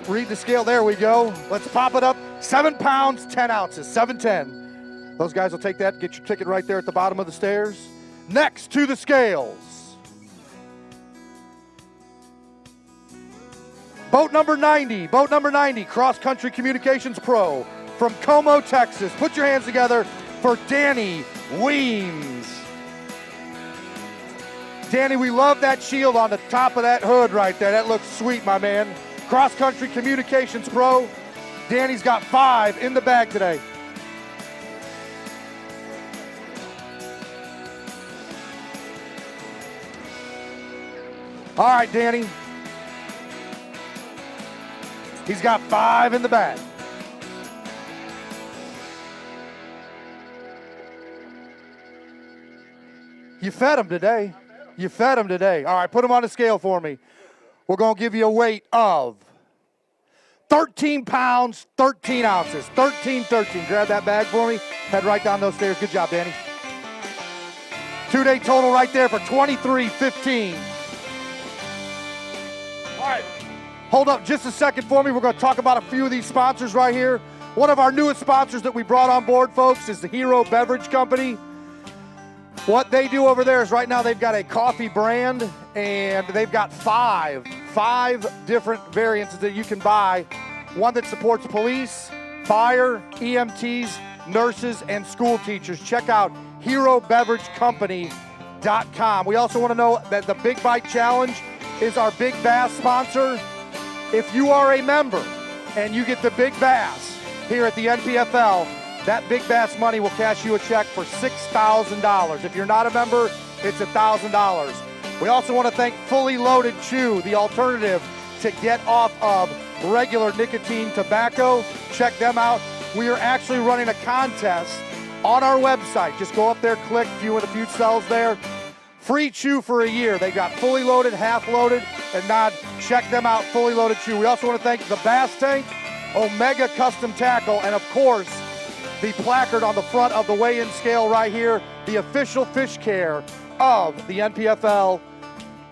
read the scale. There we go. Let's pop it up. 7 pounds, 10 ounces, 710. Those guys will take that. Get your ticket right there at the bottom of the stairs. Next to the scales. Boat number 90, Cross Country Communications Pro from Como, Texas. Put your hands together for Danny Weems. Danny, we love that shield on the top of that hood right there. That looks sweet, my man. Cross Country Communications Pro. Danny's got 5 in the bag today. All right, Danny. He's got 5 in the bag. You fed him today. You fed him today. All right, put him on the scale for me. We're going to give you a weight of 13 pounds, 13 ounces. 13. Grab that bag for me. Head right down those stairs. Good job, Danny. 2-day total right there for 23.15. All right. Hold up just a second for me. We're going to talk about a few of these sponsors right here. One of our newest sponsors that we brought on board, folks, is the Hero Beverage Company. What they do over there is right now they've got a coffee brand, and they've got five different variants that you can buy. One that supports police, fire, EMTs, nurses, and school teachers. Check out HeroBeverageCompany.com. We also want to know that the Big Bite Challenge is our Big Bass sponsor. If you are a member and you get the Big Bass here at the NPFL, that Big Bass money will cash you a check for $6,000. If you're not a member, it's $1,000. We also want to thank Fully Loaded Chew, the alternative to get off of regular nicotine tobacco. Check them out. We are actually running a contest on our website. Just go up there, click, few and a few cells there. Free chew for a year. They got fully loaded, half loaded, and not. Check them out, Fully Loaded Chew. We also want to thank the Bass Tank, Omega Custom Tackle, and of course, the placard on the front of the weigh-in scale right here, the official fish care of the NPFL,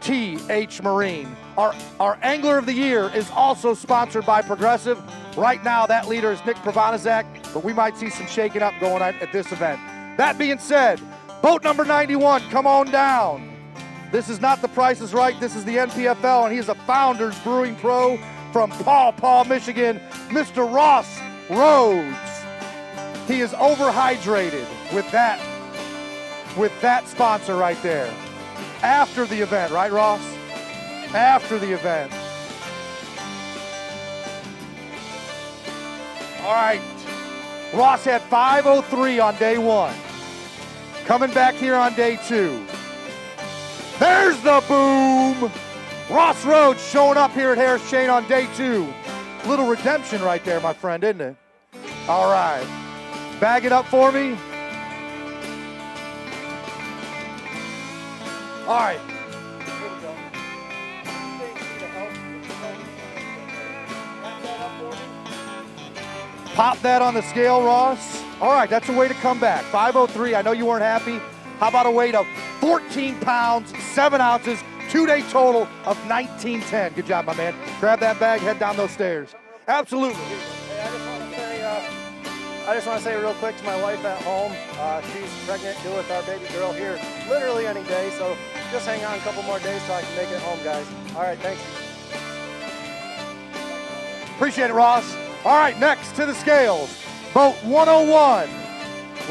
TH Marine. Our Angler of the Year is also sponsored by Progressive. Right now, that leader is Nick Provanizak, but we might see some shaking up going on at this event. That being said, boat number 91, come on down. This is not the Price is Right. This is the NPFL, and he's a Founders Brewing Pro from Paw Paw, Michigan, Mr. Ross Rhodes. He is overhydrated with that sponsor right there. After the event, right, Ross? After the event. All right. Ross had 5:03 on day 1. Coming back here on day 2. There's the boom. Ross Rhodes showing up here at Harris Chain on day 2. Little redemption right there, my friend, isn't it? All right. Bag it up for me. All right. Here we go. Pop that on the scale, Ross. All right, that's a way to come back. 5:03, I know you weren't happy. How about a weight of 14 pounds, 7 ounces, 2-day total of 1910. Good job, my man. Grab that bag, head down those stairs. Absolutely. Hey, I just want to say real quick to my wife at home, she's pregnant, due with our baby girl here literally any day, so just hang on a couple more days so I can make it home, guys. All right, thanks. Appreciate it, Ross. All right, next to the scales, boat 101,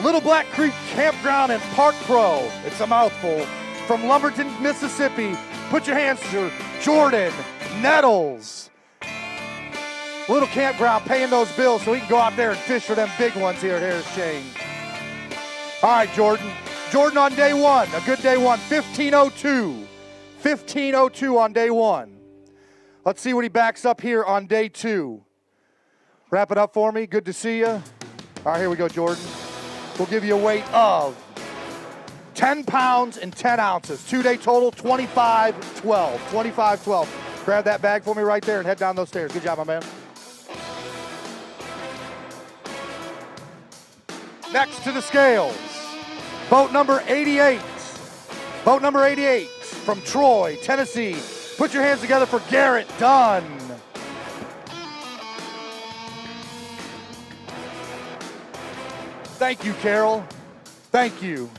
Little Black Creek Campground and Park Pro. It's a mouthful. From Lumberton, Mississippi, put your hands to Jordan Nettles. Little campground paying those bills so he can go out there and fish for them big ones here at Harris Chain. All right, Jordan. Jordan on day 1, a good day 1, 15:02. 15:02 on day 1. Let's see what he backs up here on day 2. Wrap it up for me. Good to see you. All right, here we go, Jordan. We'll give you a weight of 10 pounds and 10 ounces. 2-day total, 25:12. 25:12. Grab that bag for me right there and head down those stairs. Good job, my man. Next to the scales, boat number 88. Boat number 88 from Troy, Tennessee. Put your hands together for Garrett Dunn. Thank you, Carol. Thank you.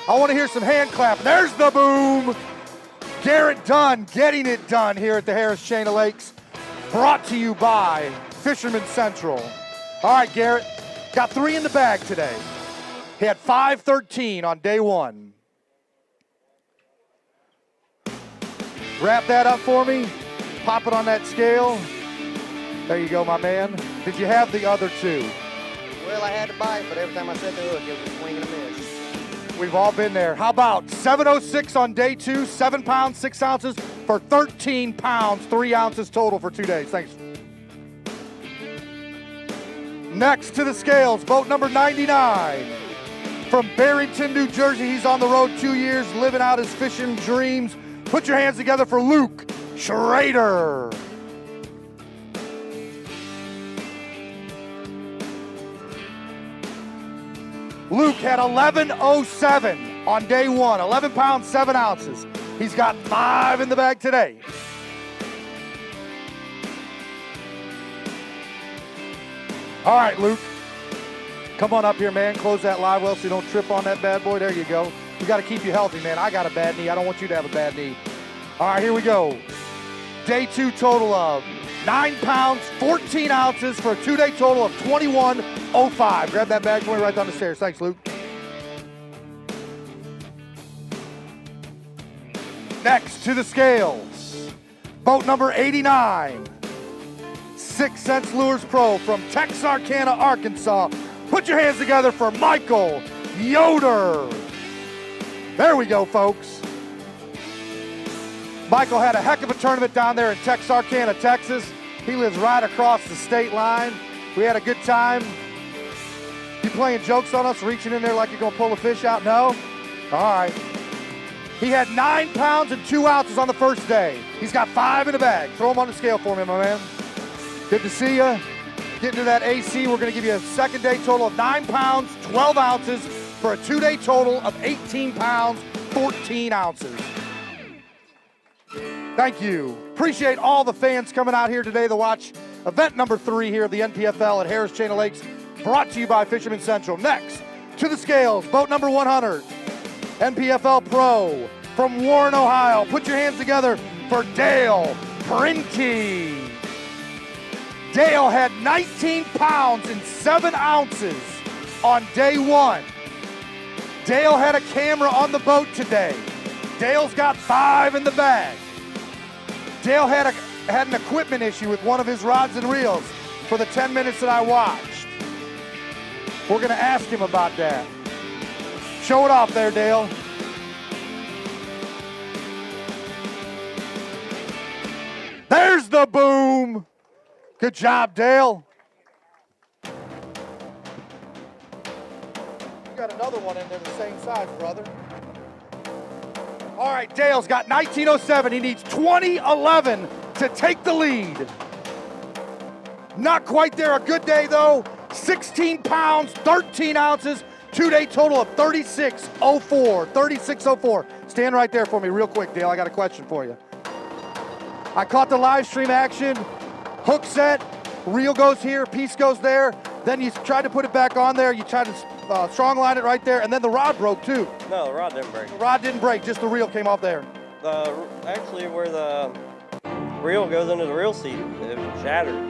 I want to hear some hand clapping. There's the boom. Garrett Dunn getting it done here at the Harris Chain of Lakes. Brought to you by Fisherman Central. All right, Garrett. Got 3 in the bag today. He had 513 on day 1. Wrap that up for me. Pop it on that scale. There you go, my man. Did you have the other 2? Well, I had to bite, but every time I set the hook, it was a swing and a miss. We've all been there. How about 706 on day 2, 7 pounds, 6 ounces for 13 pounds, 3 ounces total for 2 days. Thanks. Next to the scales, boat number 99. From Barrington, New Jersey. He's on the road 2 years, living out his fishing dreams. Put your hands together for Luke Schrader. Luke had 1107 on day 1, 11 pounds, 7 ounces. He's got 5 in the bag today. All right, Luke. Come on up here, man. Close that live well so you don't trip on that bad boy. There you go. We got to keep you healthy, man. I got a bad knee. I don't want you to have a bad knee. All right, here we go. Day 2 total of 9 pounds, 14 ounces for a 2-day total of 21.05. Grab that bag for me right down the stairs. Thanks, Luke. Next to the scales, boat number 89. 6 Cents Lures Pro from Texarkana, Arkansas. Put your hands together for Michael Yoder. There we go, folks. Michael had a heck of a tournament down there in Texarkana, Texas. He lives right across the state line. We had a good time. You playing jokes on us, reaching in there like you're gonna pull a fish out? No? All right. He had 9 pounds and 2 ounces on the first day. He's got 5 in the bag. Throw him on the scale for me, my man. Good to see you. Getting to that AC, we're gonna give you a 2nd day total of 9 pounds, 12 ounces for a 2-day total of 18 pounds, 14 ounces. Thank you. Appreciate all the fans coming out here today to watch event number 3 here at the NPFL at Harris Chain of Lakes, brought to you by Fisherman Central. Next to the scales, boat number 100, NPFL Pro from Warren, Ohio. Put your hands together for Dale Brinky. Dale had 19 pounds and 7 ounces on day 1. Dale had a camera on the boat today. Dale's got 5 in the bag. Dale had an equipment issue with one of his rods and reels for the 10 minutes that I watched. We're going to ask him about that. Show it off there, Dale. There's the boom. Good job, Dale. You got another one in there the same size, brother. All right, Dale's got 1907. He needs 2011 to take the lead. Not quite there. A good day, though. 16 pounds, 13 ounces, 2-day total of 36.04. 36.04. Stand right there for me real quick, Dale. I got a question for you. I caught the live stream action. Hook set, reel goes here, piece goes there. Then you try to put it back on there. You try to strong line it right there, and then the rod broke too. No, the rod didn't break. The rod didn't break, just the reel came off there. Actually, where the reel goes into the reel seat, it shattered.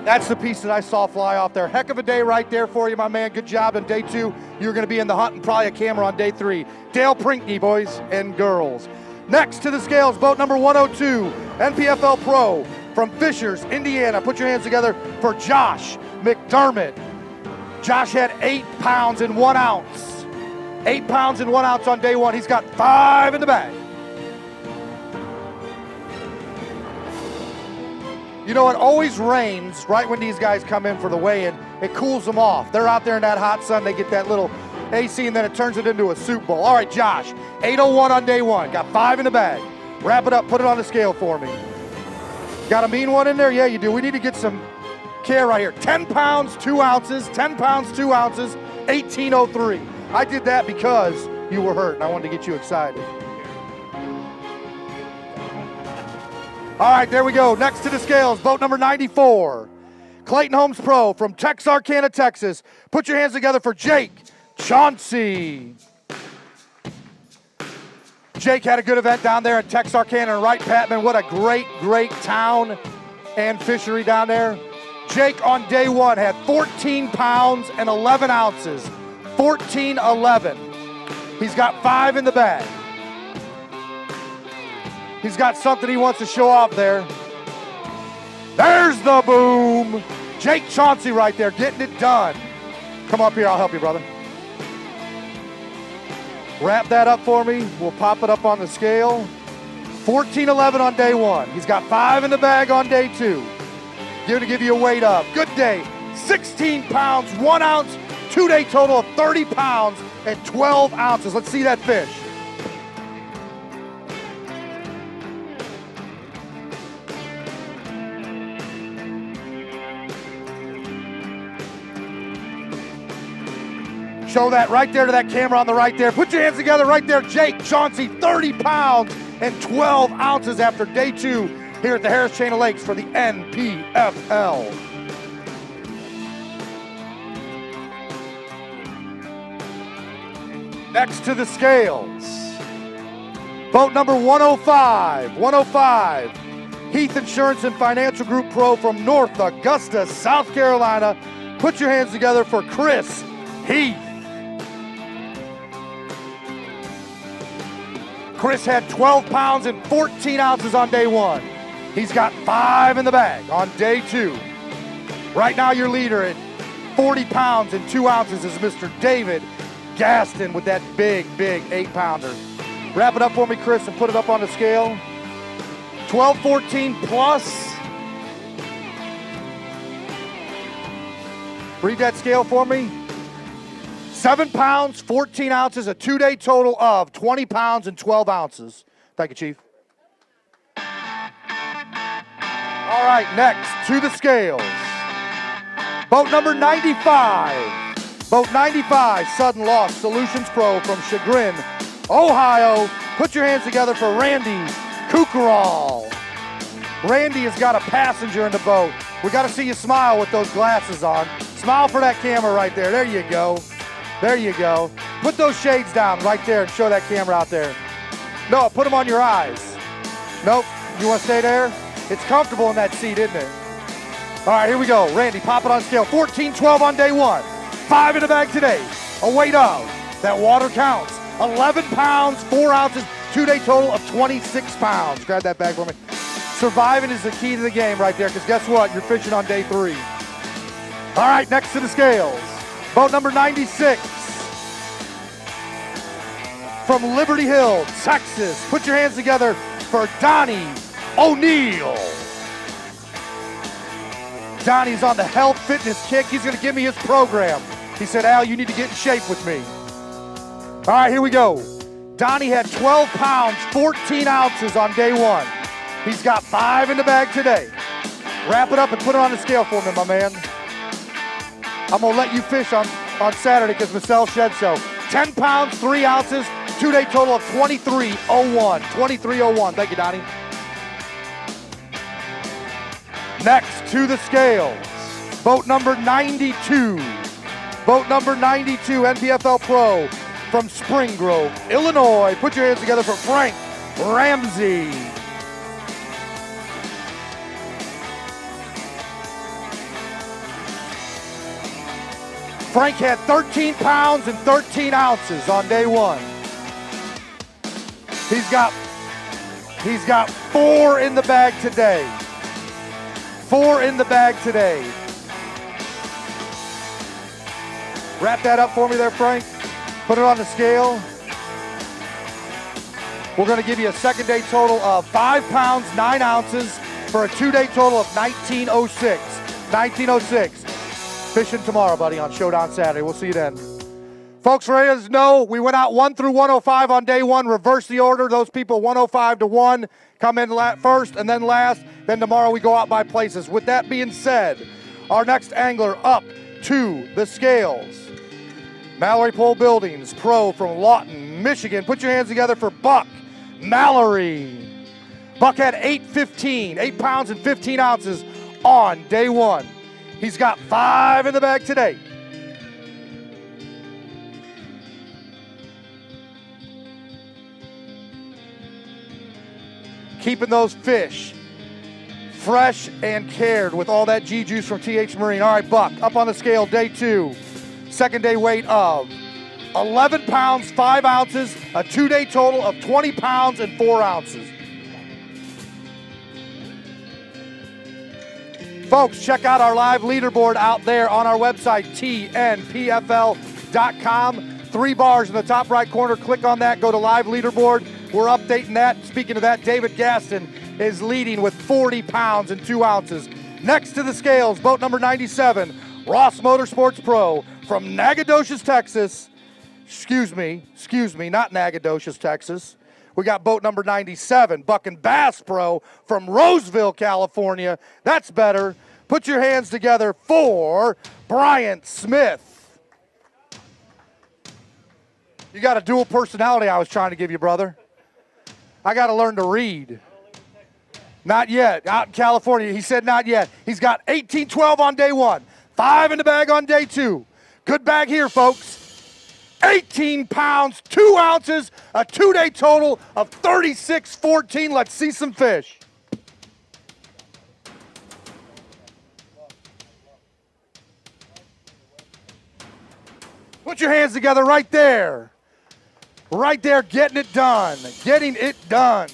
That's the piece that I saw fly off there. Heck of a day right there for you, my man. Good job on day 2. You're going to be in the hunt and probably a camera on day 3. Dale Brinky, boys and girls. Next to the scales, boat number 102, NPFL Pro from Fishers, Indiana. Put your hands together for Josh McDermott. Josh had 8 pounds and 1 ounce. 8 pounds and 1 ounce on day 1. He's got 5 in the bag. You know, it always rains right when these guys come in for the weigh-in. It cools them off. They're out there in that hot sun. They get that little AC, and then it turns it into a soup bowl. All right, Josh, 801 on day 1. Got 5 in the bag. Wrap it up. Put it on the scale for me. Got a mean one in there? Yeah, you do. We need to get some care right here. 10 pounds, 2 ounces. 10 pounds, 2 ounces. 1803. I did that because you were hurt, and I wanted to get you excited. All right, there we go. Next to the scales, boat number 94. Clayton Holmes Pro from Texarkana, Texas. Put your hands together for Jake Chauncey. Jake had a good event down there in Texarkana and Wright Patman. What a great, great town and fishery down there. Jake on day one had 14 pounds and 11 ounces. 14-11. He's got 5 in the bag. He's got something he wants to show off there. There's the boom. Jake Chauncey right there, getting it done. Come up here, I'll help you, brother. Wrap that up for me. We'll pop it up on the scale. 14-11 on day one. He's got 5 in the bag on day 2. Here to give you a weight up. Good day. 16 pounds, 1 ounce, 2-day total of 30 pounds and 12 ounces. Let's see that fish. Show that right there to that camera on the right there. Put your hands together right there. Jake Chauncey, 30 pounds and 12 ounces after day 2 here at the Harris Chain of Lakes for the NPFL. Next to the scales, boat number 105. 105, Heath Insurance and Financial Group Pro from North Augusta, South Carolina. Put your hands together for Chris Heath. Chris had 12 pounds and 14 ounces on day 1. He's got 5 in the bag on day 2. Right now your leader at 40 pounds and 2 ounces is Mr. David Gaston with that big, big 8-pounder. Wrap it up for me, Chris, and put it up on the scale. 12-14 plus. Read that scale for me. 7 pounds, 14 ounces, a 2-day total of 20 pounds and 12 ounces. Thank you, Chief. All right, next to the scales. Boat number 95. Boat 95, Sudden Loss Solutions Pro from Chagrin, Ohio. Put your hands together for Randy Kukrow. Randy has got a passenger in the boat. We got to see you smile with those glasses on. Smile for that camera right there. There you go. There you go. Put those shades down right there and show that camera out there. No, put them on your eyes. Nope. You want to stay there? It's comfortable in that seat, isn't it? All right, here we go. Randy, pop it on scale. 14-12 on day 1. 5 in the bag today. A weight of, that water counts, 11 pounds, 4 ounces, 2-day total of 26 pounds. Grab that bag for me. Surviving is the key to the game right there, because guess what? You're fishing on day 3. All right, next to the scales. Boat number 96 from Liberty Hill, Texas. Put your hands together for Donnie O'Neill. Donnie's on the health fitness kick. He's going to give me his program. He said, Al, you need to get in shape with me. All right, here we go. Donnie had 12 pounds, 14 ounces on day 1. He's got 5 in the bag today. Wrap it up and put it on the scale for me, my man. I'm going to let you fish on Saturday because Marcel said so. 10 pounds, 3 ounces, 2-day total of 23.01. 23.01. Thank you, Donnie. Next to the scales, boat number 92. Boat number 92, NPFL Pro from Spring Grove, Illinois. Put your hands together for Frank Ramsey. Frank had 13 pounds and 13 ounces on day 1. He's got 4 in the bag today. 4 in the bag today. Wrap that up for me there, Frank. Put it on the scale. We're going to give you a 2nd-day total of 5 pounds, 9 ounces for a 2-day total of 1906. 1906. Fishing tomorrow, buddy, on Showdown Saturday. We'll see you then. Folks, let us know we went out 1 through 105 on day 1. Reverse the order. Those people 105 to 1 come in first and then last. Then tomorrow we go out by places. With that being said, our next angler up to the scales. Mallory Pole Buildings Pro from Lawton, Michigan. Put your hands together for Buck Mallory. Buck had 8 pounds and 15 ounces on day 1. He's got 5 in the bag today. Keeping those fish fresh and cared with all that G-juice from TH Marine. All right, Buck, up on the scale, day 2. Second day weight of 11 pounds, 5 ounces, a 2-day total of 20 pounds and 4 ounces. Folks, check out our live leaderboard out there on our website, tnpfl.com. 3 bars in the top right corner. Click on that, go to live leaderboard. We're updating that. Speaking of that, David Gaston is leading with 40 pounds and 2 ounces. Next to the scales, boat number 97, Ross Motorsports Pro from Nacogdoches, Texas. Excuse me, not Nacogdoches, Texas. We got boat number 97, Buck and Bass Pro from Roseville, California. That's better. Put your hands together for Bryant Smith. You got a dual personality I was trying to give you, brother. I got to learn to read. Not yet. Out in California, he said not yet. He's got 18-12 on day 1, 5 in the bag on day 2. Good bag here, folks. 18 pounds, 2 ounces, a 2-day total of 36.14. Let's see some fish. Put your hands together right there. Right there, getting it done. Getting it done.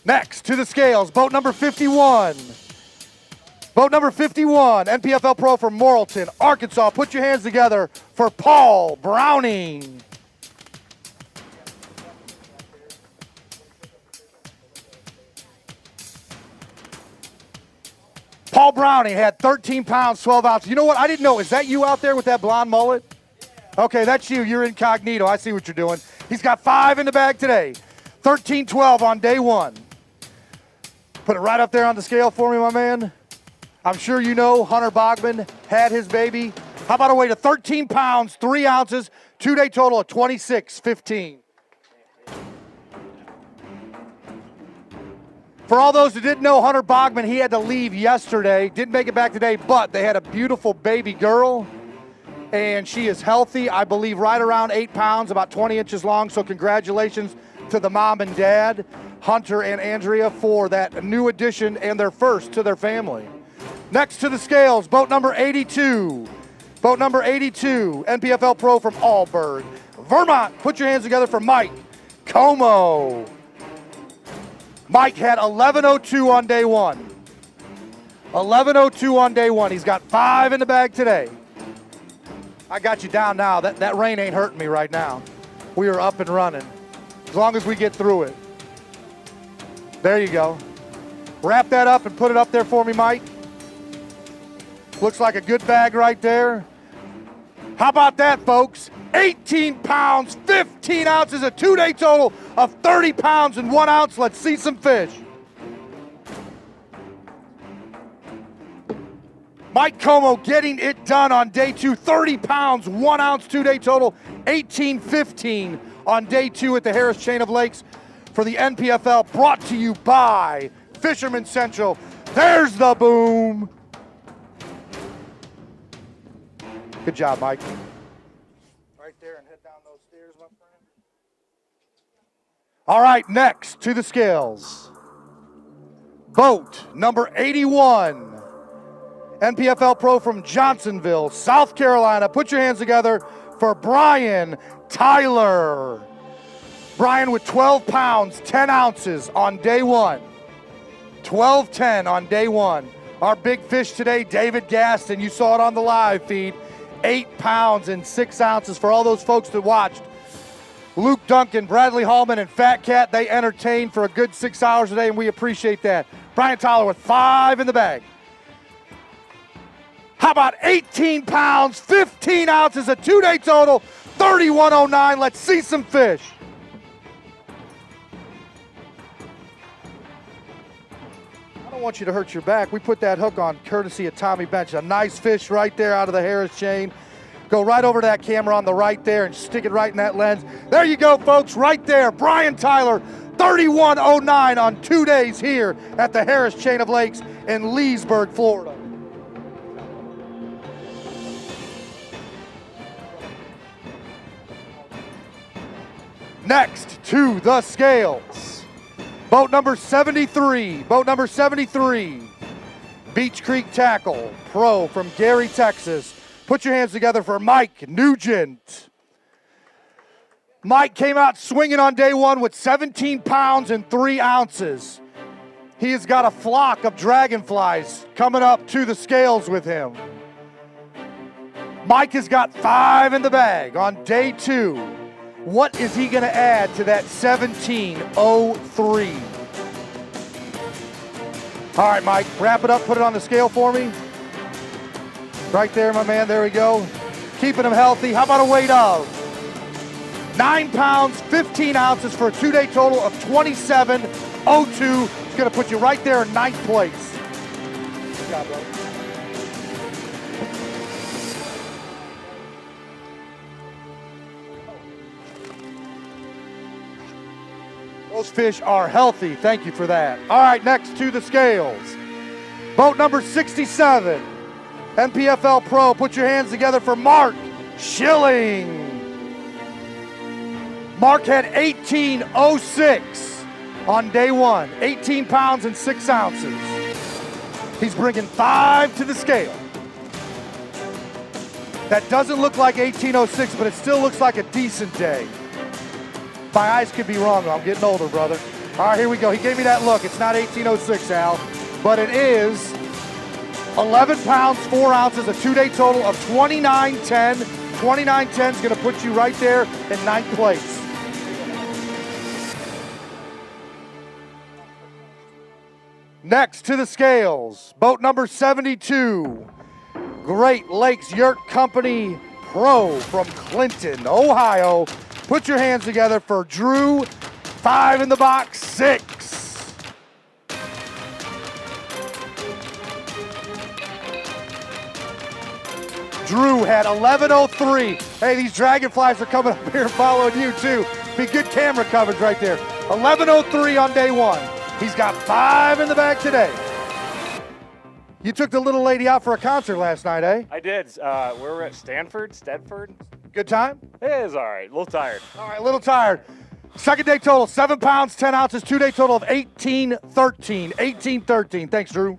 Next to the scales, boat number 51. Boat number 51, NPFL Pro from Morrilton, Arkansas. Put your hands together for Paul Browning. Paul Browning had 13 pounds, 12 ounces. You know what? I didn't know. Is that you out there with that blonde mullet? Okay, that's you. You're incognito. I see what you're doing. He's got 5 in the bag today. 13-12 on day 1. Put it right up there on the scale for me, my man. I'm sure you know Hunter Bogman had his baby. How about a weight of 13 pounds, 3 ounces, 2-day total of 26.15. For all those who didn't know Hunter Bogman, he had to leave yesterday. Didn't make it back today, but they had a beautiful baby girl, and she is healthy. I believe right around 8 pounds, about 20 inches long, so congratulations to the mom and dad, Hunter and Andrea, for that new addition and their first to their family. Next to the scales, boat number 82. Boat number 82, NPFL Pro from Allberg, Vermont. Put your hands together for Mike Como. Mike had 11:02 on day 1. 11:02 on day 1. He's got 5 in the bag today. I got you down now. That rain ain't hurting me right now. We are up and running. As long as we get through it. There you go. Wrap that up and put it up there for me, Mike. Looks like a good bag right there. How about that, folks? 18 pounds, 15 ounces, a 2-day total of 30 pounds and 1 ounce. Let's see some fish. Mike Como getting it done on day 2. 30 pounds, 1 ounce, 2-day total, 18-15 on day 2 at the Harris Chain of Lakes for the NPFL, brought to you by Fisherman Central. There's the boom. Good job, Mike. Right there and head down those stairs, my friend. All right, next to the scales. Boat number 81. NPFL Pro from Johnsonville, South Carolina. Put your hands together for Brian Tyler. Brian with 12 pounds, 10 ounces on day 1. 12-10 on day 1. Our big fish today, David Gaston. You saw it on the live feed. 8 pounds and 6 ounces. For all those folks that watched, Luke Duncan, Bradley Hallman, and Fat Cat, they entertained for a good 6 hours today, and we appreciate that. Brian Tyler with 5 in the bag. How about 18 pounds, 15 ounces, a 2-day total, 31.09. Let's see some fish. don't want you to hurt your back. We put that hook on courtesy of Tommy Bench. A nice fish right there out of the Harris chain. Go right over to that camera on the right there and stick it right in that lens. There you go, folks, right there. Brian Tyler, 3109 on 2 days here at the Harris Chain of Lakes in Leesburg, Florida. Next to the scales, boat number 73, Beach Creek Tackle, pro from Gary, Texas. Put your hands together for Mike Nugent. Mike came out swinging on day one with 17 pounds and 3 ounces. He has got a flock of dragonflies coming up to the scales with him. Mike has got 5 in the bag on day 2. What is he going to add to that 17.03? All right, Mike, wrap it up, put it on the scale for me. Right there, my man, there we go. Keeping him healthy. How about a weight of 9 pounds, 15 ounces for a 2-day total of 27.02. It's going to put you right there in 9th place. Good job, brother. Those fish are healthy. Thank you for that. All right, next to the scales. Boat number 67. MPFL Pro, put your hands together for Mark Schilling. Mark had 18.06 on day 1, 18 pounds and 6 ounces. He's bringing 5 to the scale. That doesn't look like 18.06, but it still looks like a decent day. My eyes could be wrong, I'm getting older, brother. All right, here we go. He gave me that look. It's not 18.06, Al, but it is 11 pounds, 4 ounces, a 2-day total of 29.10. 29.10 is going to put you right there in 9th place. Next to the scales, boat number 72, Great Lakes Yurt Company Pro from Clinton, Ohio. Put your hands together for Drew, 5 in the box, 6. Drew had 11.03. Hey, these dragonflies are coming up here and following you too. Be good camera coverage right there. 11.03 on day 1. He's got 5 in the bag today. You took the little lady out for a concert last night, eh? I did. We were at Stedford. Good time? It is all right. A little tired. All right, a little tired. 2nd day total, 7 pounds, 10 ounces, 2-day total of 18.13. 18.13. Thanks, Drew.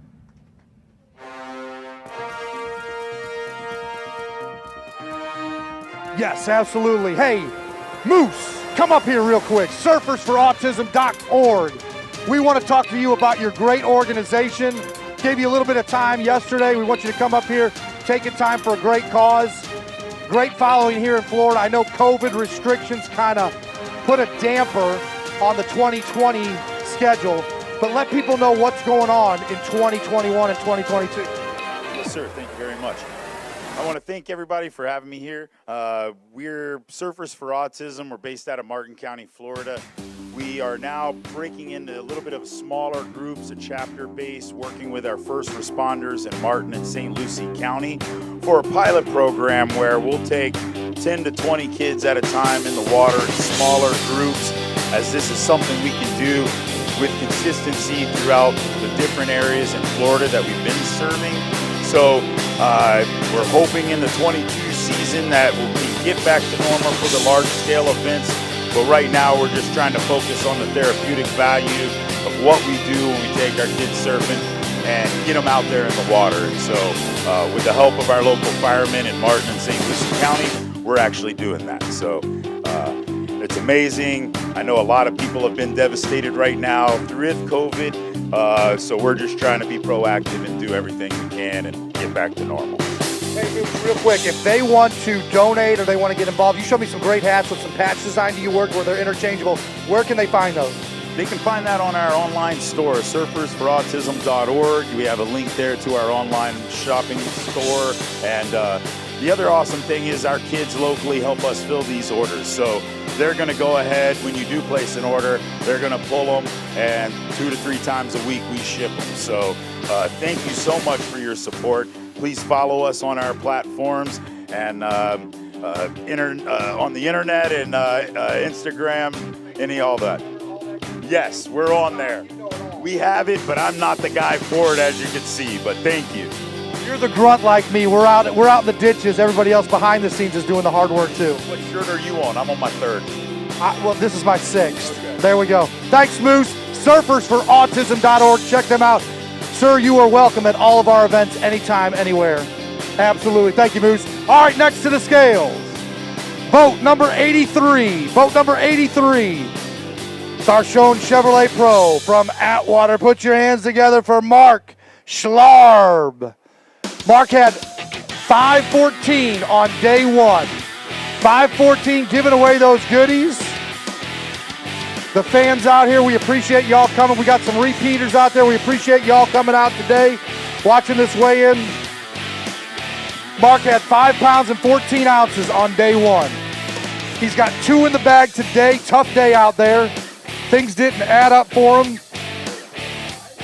Yes, absolutely. Hey, Moose, come up here real quick. Surfersforautism.org. We want to talk to you about your great organization. Gave you a little bit of time yesterday. We want you to come up here, take time for a great cause. Great following here in Florida. I know COVID restrictions kind of put a damper on the 2020 schedule, but let people know what's going on in 2021 and 2022. Yes, sir. Thank you very much. I want to thank everybody for having me here. We're Surfers for Autism. We're based out of Martin County, Florida. We are now breaking into a little bit of smaller groups, a chapter base, working with our first responders in Martin and St. Lucie County for a pilot program where we'll take 10 to 20 kids at a time in the water in smaller groups, as this is something we can do with consistency throughout the different areas in Florida that we've been serving. So we're hoping in the 22 season that we can get back to normal for the large scale events. But right now we're just trying to focus on the therapeutic value of what we do when we take our kids surfing and get them out there in the water. And so with the help of our local firemen in Martin and St. Lucie County, we're actually doing that. So it's amazing. I know a lot of people have been devastated right now with COVID. So we're just trying to be proactive and do everything we can and get back to normal. Hey, real quick, if they want to donate or they want to get involved, you showed me some great hats with some patch design. Do you work where they're interchangeable? Where can they find those? They can find that on our online store, surfersforautism.org. We have a link there to our online shopping store. And the other awesome thing is our kids locally help us fill these orders. So they're going to go ahead when you do place an order. They're going to pull them, and 2 to 3 times a week we ship them. So thank you so much for your support. Please follow us on our platforms and on the internet and Instagram, all that. Yes, we're on there. We have it, but I'm not the guy for it, as you can see. But thank you. You're the grunt like me. We're out in the ditches. Everybody else behind the scenes is doing the hard work too. What shirt are you on? I'm on my 3rd. Well, this is my 6th. Okay. There we go. Thanks, Moose. Surfersforautism.org. Check them out. Sir, you are welcome at all of our events anytime, anywhere. Absolutely. Thank you, Moose. All right, next to the scales. Boat number 83. Boat number 83. It's our Shown Chevrolet Pro from Atwater. Put your hands together for Mark Schlarb. Mark had 514 on day 1. 514, giving away those goodies. The fans out here, we appreciate y'all coming. We got some repeaters out there. We appreciate y'all coming out today, watching this weigh-in. Mark had 5 pounds and 14 ounces on day 1. He's got 2 in the bag today. Tough day out there. Things didn't add up for him.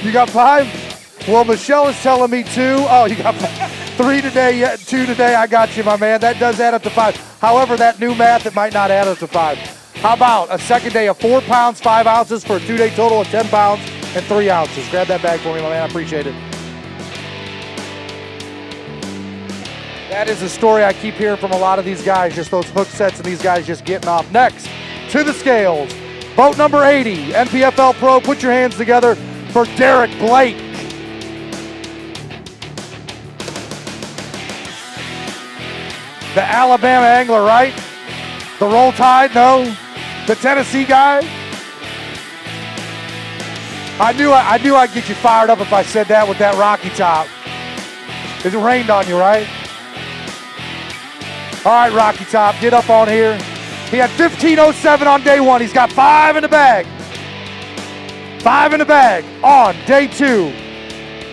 You got 5? Well, Michelle is telling me 2. Oh, you got 3 today, 2 today. I got you, my man. That does add up to 5. However, that new math, it might not add up to 5. How about a second day of 4 pounds, 5 ounces for a 2-day total of 10 pounds and 3 ounces? Grab that bag for me, my man. I appreciate it. That is a story I keep hearing from a lot of these guys, just those hook sets and these guys just getting off. Next, to the scales. Boat number 80, NPFL Pro. Put your hands together for Derrick Blake. The Alabama angler, right? The Roll Tide, no. The Tennessee guy. I knew I'd get you fired up if I said that with that Rocky Top. It rained on you, right? All right, Rocky Top, get up on here. He had 15.07 on day 1. He's got 5 in the bag. 5 in the bag on day 2.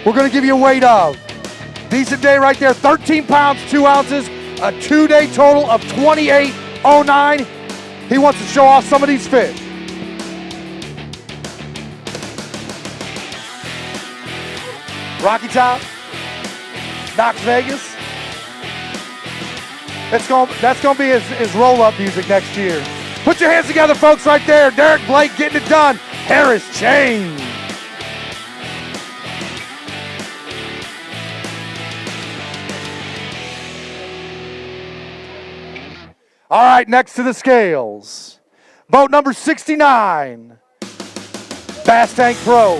We're going to give you a weight of. Decent day right there, 13 pounds, 2 ounces, a 2-day total of 28.09. He wants to show off some of these fish. Rocky Top, Knox Vegas. That's gonna be his roll-up music next year. Put your hands together, folks, right there. Derrick Blake getting it done. Harris Chain. All right, next to the scales. Boat number 69. Bass Tank Pro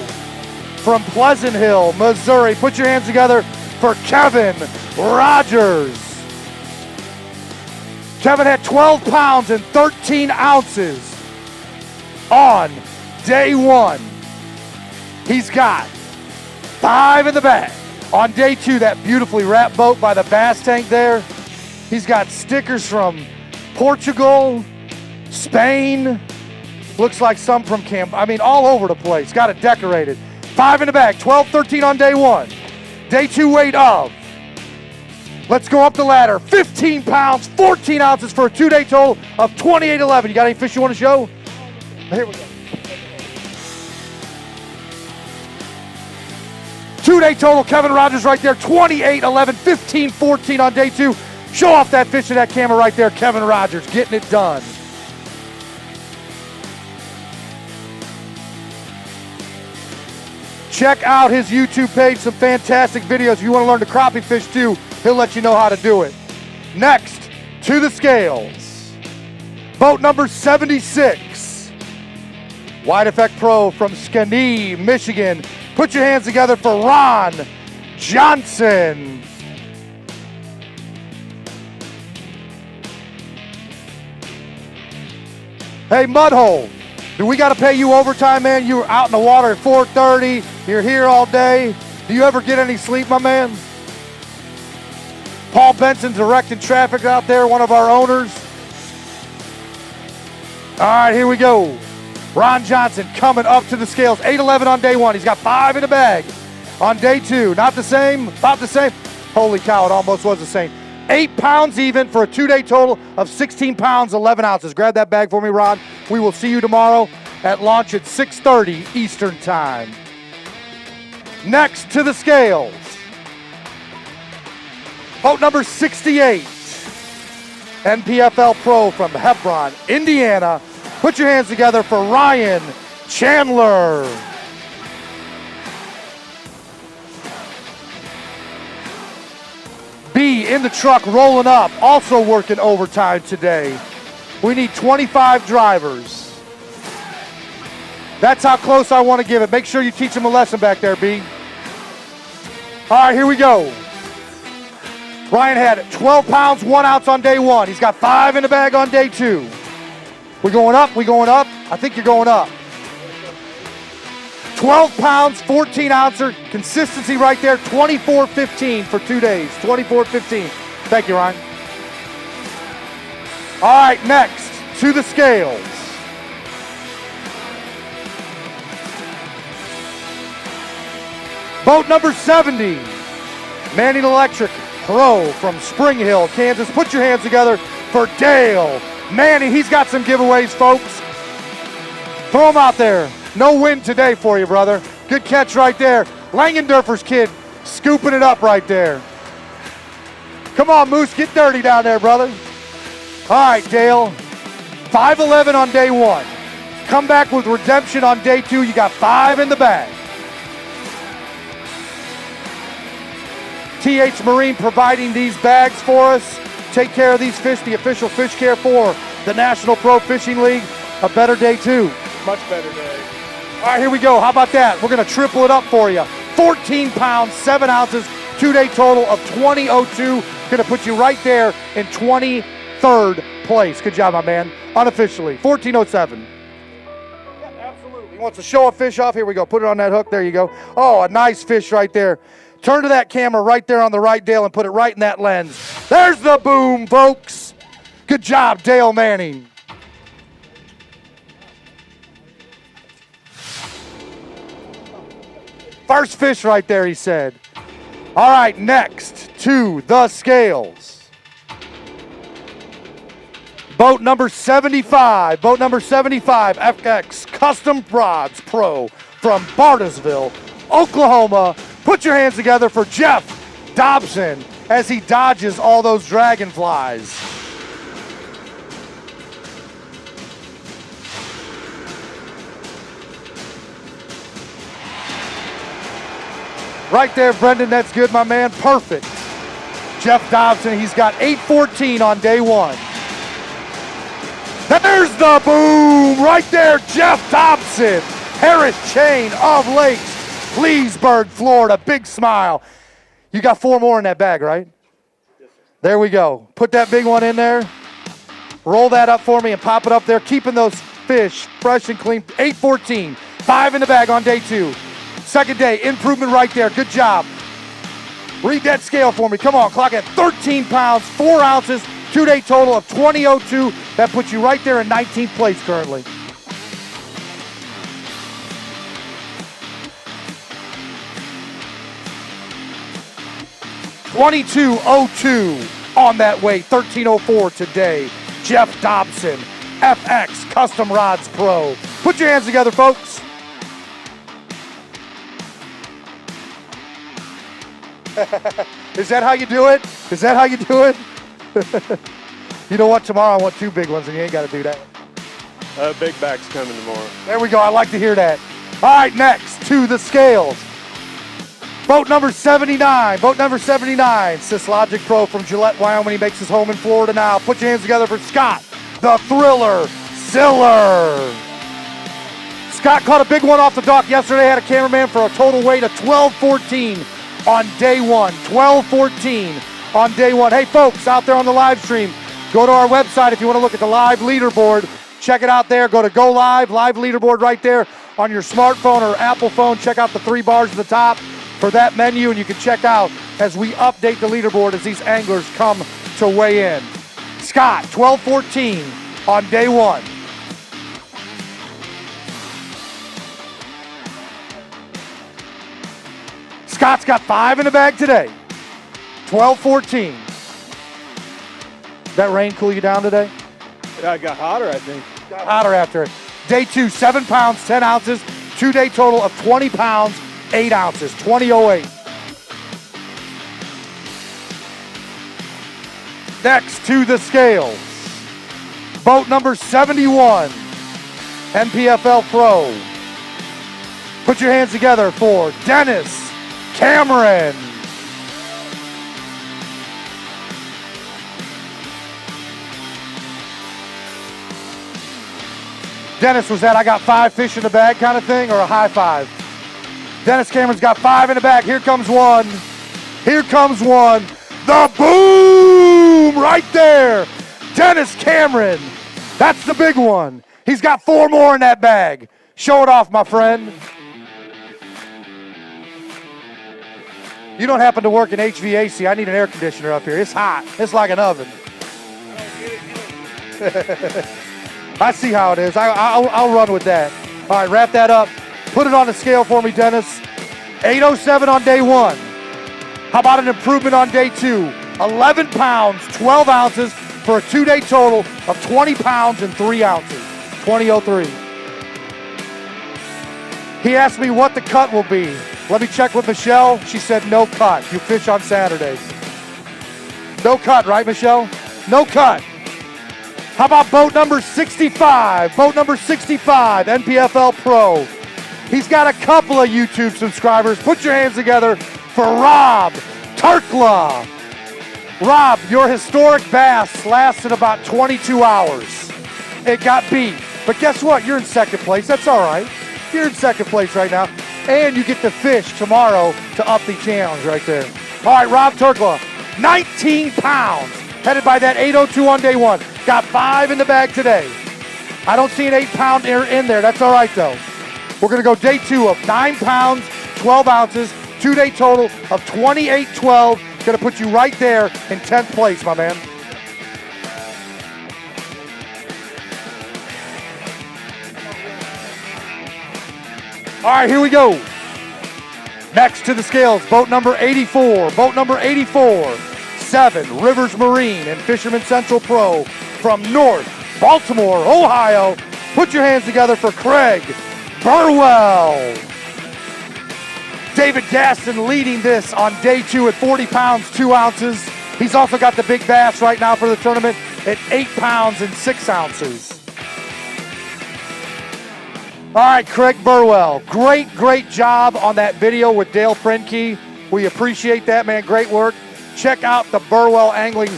from Pleasant Hill, Missouri. Put your hands together for Kevin Rogers. Kevin had 12 pounds and 13 ounces on day 1. He's got 5 in the bag. On day 2, that beautifully wrapped boat by the Bass Tank there. He's got stickers from Portugal, Spain. Looks like some from all over the place. Got it decorated. 5 in the bag, 12, 13 on day 1. Day 2 weight of. Let's go up the ladder. 15 pounds, 14 ounces for a 2-day total of 28.11. You got any fish you want to show? Here we go. 2-day total, Kevin Rogers right there, 28.11, 15.14 on day 2. Show off that fish to that camera right there, Kevin Rogers, getting it done. Check out his YouTube page, some fantastic videos. If you want to learn to crappie fish too, he'll let you know how to do it. Next, to the scales. Boat number 76. Wide Effect Pro from Schenectady, Michigan. Put your hands together for Ron Johnson. Hey, Mudhole, do we got to pay you overtime, man? You were out in the water at 4:30. You're here all day. Do you ever get any sleep, my man? Paul Benson directing traffic out there, one of our owners. All right, here we go. Ron Johnson coming up to the scales. 8.11 on day 1. He's got 5 in the bag on day 2. Not the same, about the same. Holy cow, it almost was the same. 8 pounds even for a 2-day total of 16 pounds, 11 ounces. Grab that bag for me, Rod. We will see you tomorrow at launch at 6:30 Eastern Time. Next to the scales, boat number 68, NPFL Pro from Hebron, Indiana. Put your hands together for Ryan Chandler. B in the truck rolling up, also working overtime today. We need 25 drivers. That's how close I want to give it. Make sure you teach him a lesson back there, B. All right, here we go. Ryan had 12 pounds, 1 ounce on day 1. He's got 5 in the bag on day 2. We going up, we going up. I think you're going up. 12 pounds, 14 ouncer, consistency right there, 24.15 for 2 days, 24.15. Thank you, Ryan. All right, next to the scales. Boat number 70, Manning Electric Pro from Spring Hill, Kansas. Put your hands together for Dale Manning. He's got some giveaways, folks. Throw them out there. No win today for you, brother. Good catch right there. Langendorfer's kid scooping it up right there. Come on, Moose, get dirty down there, brother. All right, Dale. 5'11" on day 1. Come back with redemption on day 2. You got 5 in the bag. TH Marine providing these bags for us. Take care of these fish, the official fish care for the National Pro Fishing League. A better day, too. Much better day. All right, here we go. How about that? We're going to triple it up for you. 14 pounds, 7 ounces, 2-day total of 20.02. Going to put you right there in 23rd place. Good job, my man. Unofficially, 14.07. Yeah, absolutely. He wants to show a fish off. Here we go. Put it on that hook. There you go. Oh, a nice fish right there. Turn to that camera right there on the right, Dale, and put it right in that lens. There's the boom, folks. Good job, Dale Manning. First fish right there, he said. All right, next to the scales. Boat number 75, FX Custom Rods Pro from Bartlesville, Oklahoma. Put your hands together for Jeff Dobson as he dodges all those dragonflies. Right there, Brendan, that's good, my man. Perfect. Jeff Dobson, he's got 8.14 on day 1. There's the boom right there, Jeff Dobson. Harris Chain of Lakes, Leesburg, Florida. Big smile. You got 4 more in that bag, right? Yes, sir. There we go. Put that big one in there. Roll that up for me and pop it up there. Keeping those fish fresh and clean. 8.14. 5 in the bag on day 2. Second day, improvement right there. Good job. Read that scale for me. Come on, clock at 13 pounds, 4 ounces, 2-day total of 20.02. That puts you right there in 19th place currently. $22.02 on that weight, 13.04 today. Jeff Dobson, FX Custom Rods Pro. Put your hands together, folks. Is that how you do it? Is that how you do it? You know what? Tomorrow I want 2 big ones, and you ain't got to do that. Big bag's coming tomorrow. There we go. I like to hear that. All right, next to the scales. Boat number 79. Syslogic Pro from Gillette, Wyoming. He makes his home in Florida now. Put your hands together for Scott, the Thriller Siller. Scott caught a big one off the dock yesterday. Had a cameraman for a total weight of 12.14 on day 1. 12.14 on day 1. Hey, folks, out there on the live stream, go to our website if you want to look at the live leaderboard. Check it out there. Go to Go Live leaderboard right there on your smartphone or Apple phone. Check out the 3 bars at the top for that menu, and you can check out as we update the leaderboard as these anglers come to weigh in. Scott, 12.14 on day 1. Scott's got 5 in the bag today. 12.14. That rain cool you down today? Yeah, it got hotter, I think. Got hotter after it. Day 2, 7 pounds, 10 ounces. 2-day total of 20 pounds, 8 ounces, 20.08. Next to the scales, boat number 71, NPFL Pro. Put your hands together for Dennis Cameron. Dennis, was that I got 5 fish in the bag kind of thing, or a high five? Dennis Cameron's got 5 in the bag. Here comes one. Here comes one. The boom right there. Dennis Cameron. That's the big one. He's got 4 more in that bag. Show it off, my friend. You don't happen to work in HVAC. I need an air conditioner up here. It's hot. It's like an oven. I see how it is. I'll run with that. All right, wrap that up. Put it on the scale for me, Dennis. 807 on day 1. How about an improvement on day 2? 11 pounds, 12 ounces for a 2-day total of 20 pounds and 3 ounces. 20.03. He asked me what the cut will be. Let me check with Michelle. She said no cut. You fish on Saturday. No cut, right, Michelle? No cut. How about boat number 65? Boat number 65, NPFL Pro. He's got a couple of YouTube subscribers. Put your hands together for Rob Turkla. Rob, your historic bass lasted about 22 hours. It got beat. But guess what? You're in second place. That's all right. You're in second place right now. And you get to fish tomorrow to up the challenge right there. All right, Rob Turkla, 19 pounds. Headed by that 802 on day 1. Got 5 in the bag today. I don't see an 8-pounder in there. That's all right, though. We're going to go day 2 of 9 pounds, 12 ounces, 2-day total of 28.12. Going to put you right there in 10th place, my man. All right, here we go. Next to the scales, boat number 84. Boat number 84, 7 Rivers Marine and Fisherman Central Pro from North Baltimore, Ohio. Put your hands together for Craig Burwell. David Gaston leading this on day 2 at 40 pounds, 2 ounces. He's also got the big bass right now for the tournament at 8 pounds and 6 ounces. All right, Craig Burwell, great job on that video with Dale Brinky. We appreciate that, man. Great work. Check out the Burwell Angling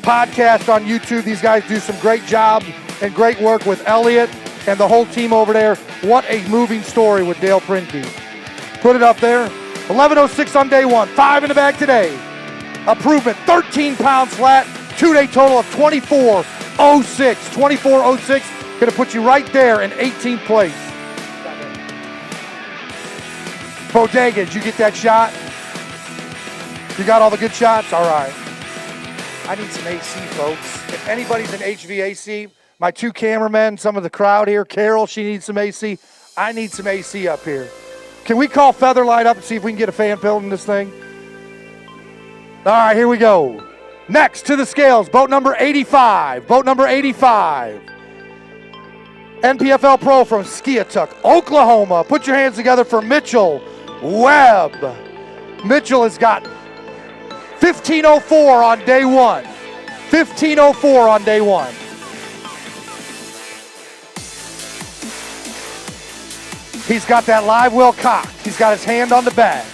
podcast on YouTube. These guys do some great job and great work with Elliot and the whole team over there. What a moving story with Dale Brinky. Put it up there. 11:06 on day 1. 5 in the bag today. Improvement, 13 pounds flat. 2-day total of 24.06. 24.06. Going to put you right there in 18th place. Bodega, did you get that shot? You got all the good shots? All right. I need some AC, folks. If anybody's in HVAC, my 2 cameramen, some of the crowd here, Carol, she needs some AC. I need some AC up here. Can we call Featherlight up and see if we can get a fan building this thing? All right, here we go. Next to the scales, boat number 85. Boat number 85. NPFL Pro from Skiatook, Oklahoma. Put your hands together for Mitchell Webb. Mitchell has got 15:04 on day 1. 15:04 on day 1. He's got that live well cocked. He's got his hand on the bag.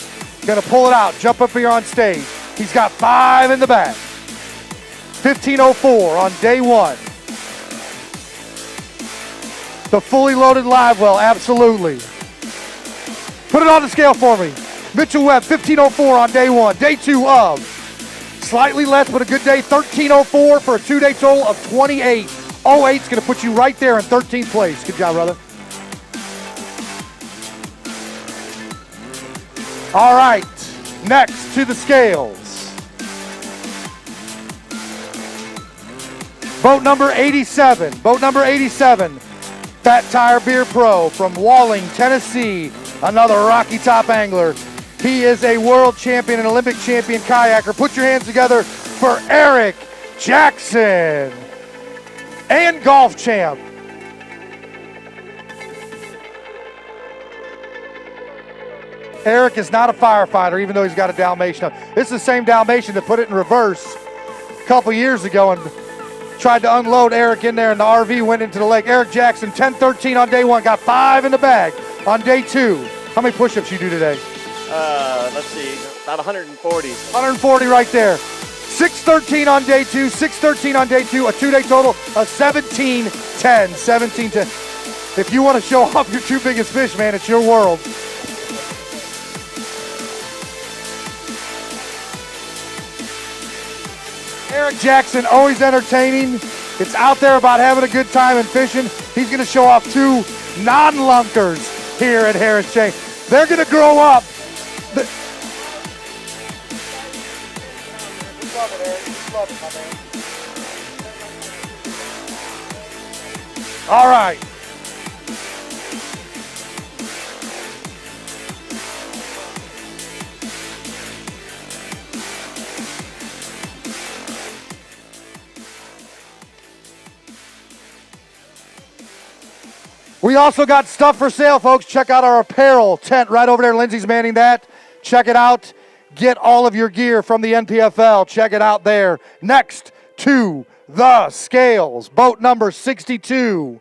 Gonna pull it out, jump up here on stage. He's got 5 in the bag. 15:04 on day 1. The fully loaded live well, absolutely. Put it on the scale for me. Mitchell Webb, 15:04 on day 1. Day 2 of slightly less, but a good day, 13:04 for a 2-day total of 28.08. It's going to put you right there in 13th place. Good job, brother. All right, next to the scales. Boat number 87. Boat number 87. Fat Tire Beer Pro from Walling, Tennessee. Another Rocky Top angler. He is a world champion and Olympic champion kayaker. Put your hands together for Eric Jackson. And golf champ. Eric is not a firefighter, even though he's got a Dalmatian. This is the same Dalmatian that put it in reverse a couple years ago and tried to unload Eric in there, and the RV went into the lake. Eric Jackson, 10-13 on day one, got 5 in the bag on day 2. How many push-ups you do today? Let's see, about 140. 140 right there. 6-13 on day 2, 6-13 on day 2, a 2-day total of 17-10, 17-10. If you want to show off your 2 biggest fish, man, it's your world. Eric Jackson, always entertaining. It's out there about having a good time and fishing. He's going to show off 2 non-lunkers here at Harris Chain. They're going to grow up. Love it, Eric. Love it, my man. All right. We also got stuff for sale, folks. Check out our apparel tent right over there. Lindsay's manning that. Check it out. Get all of your gear from the NPFL. Check it out there. Next to the scales, boat number 62.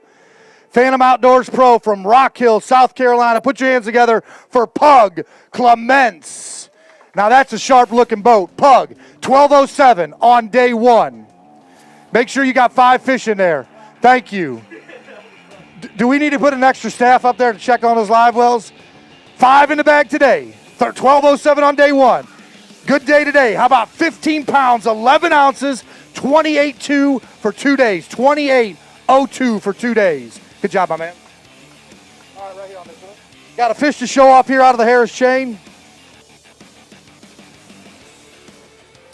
Phantom Outdoors Pro from Rock Hill, South Carolina. Put your hands together for Pug Clemence. Now that's a sharp-looking boat. Pug, 1207 on day 1. Make sure you got 5 fish in there. Thank you. Do we need to put an extra staff up there to check on those live wells? 5 in the bag today. 1207 on day 1. Good day today. How about 15 pounds, 11 ounces, 28.2 for 2 days. 28.02 for 2 days. Good job, my man. All right, right here on this one. Got a fish to show off here out of the Harris chain.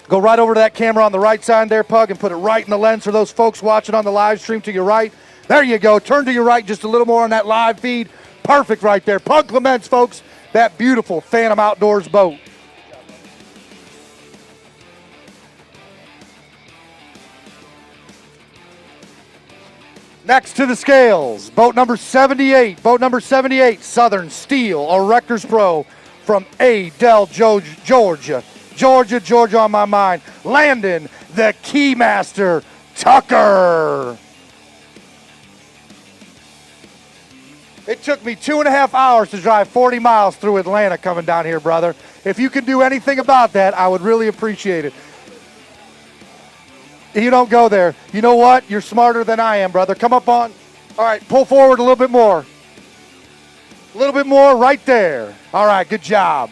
Go right over to that camera on the right side there, Pug, and put it right in the lens for those folks watching on the live stream to your right. There you go. Turn to your right just a little more on that live feed. Perfect right there. Pug Clemence, folks. That beautiful Phantom Outdoors boat. Next to the scales, boat number 78. Boat number 78, Southern Steel, a Rector's Pro from Adel, Georgia. Georgia on my mind. Landon, the Keymaster, Tucker. It took me 2.5 hours to drive 40 miles through Atlanta coming down here, brother. If you can do anything about that, I would really appreciate it. You don't go there. You know what? You're smarter than I am, brother. Come up on. All right, pull forward a little bit more. A little bit more right there. All right, good job.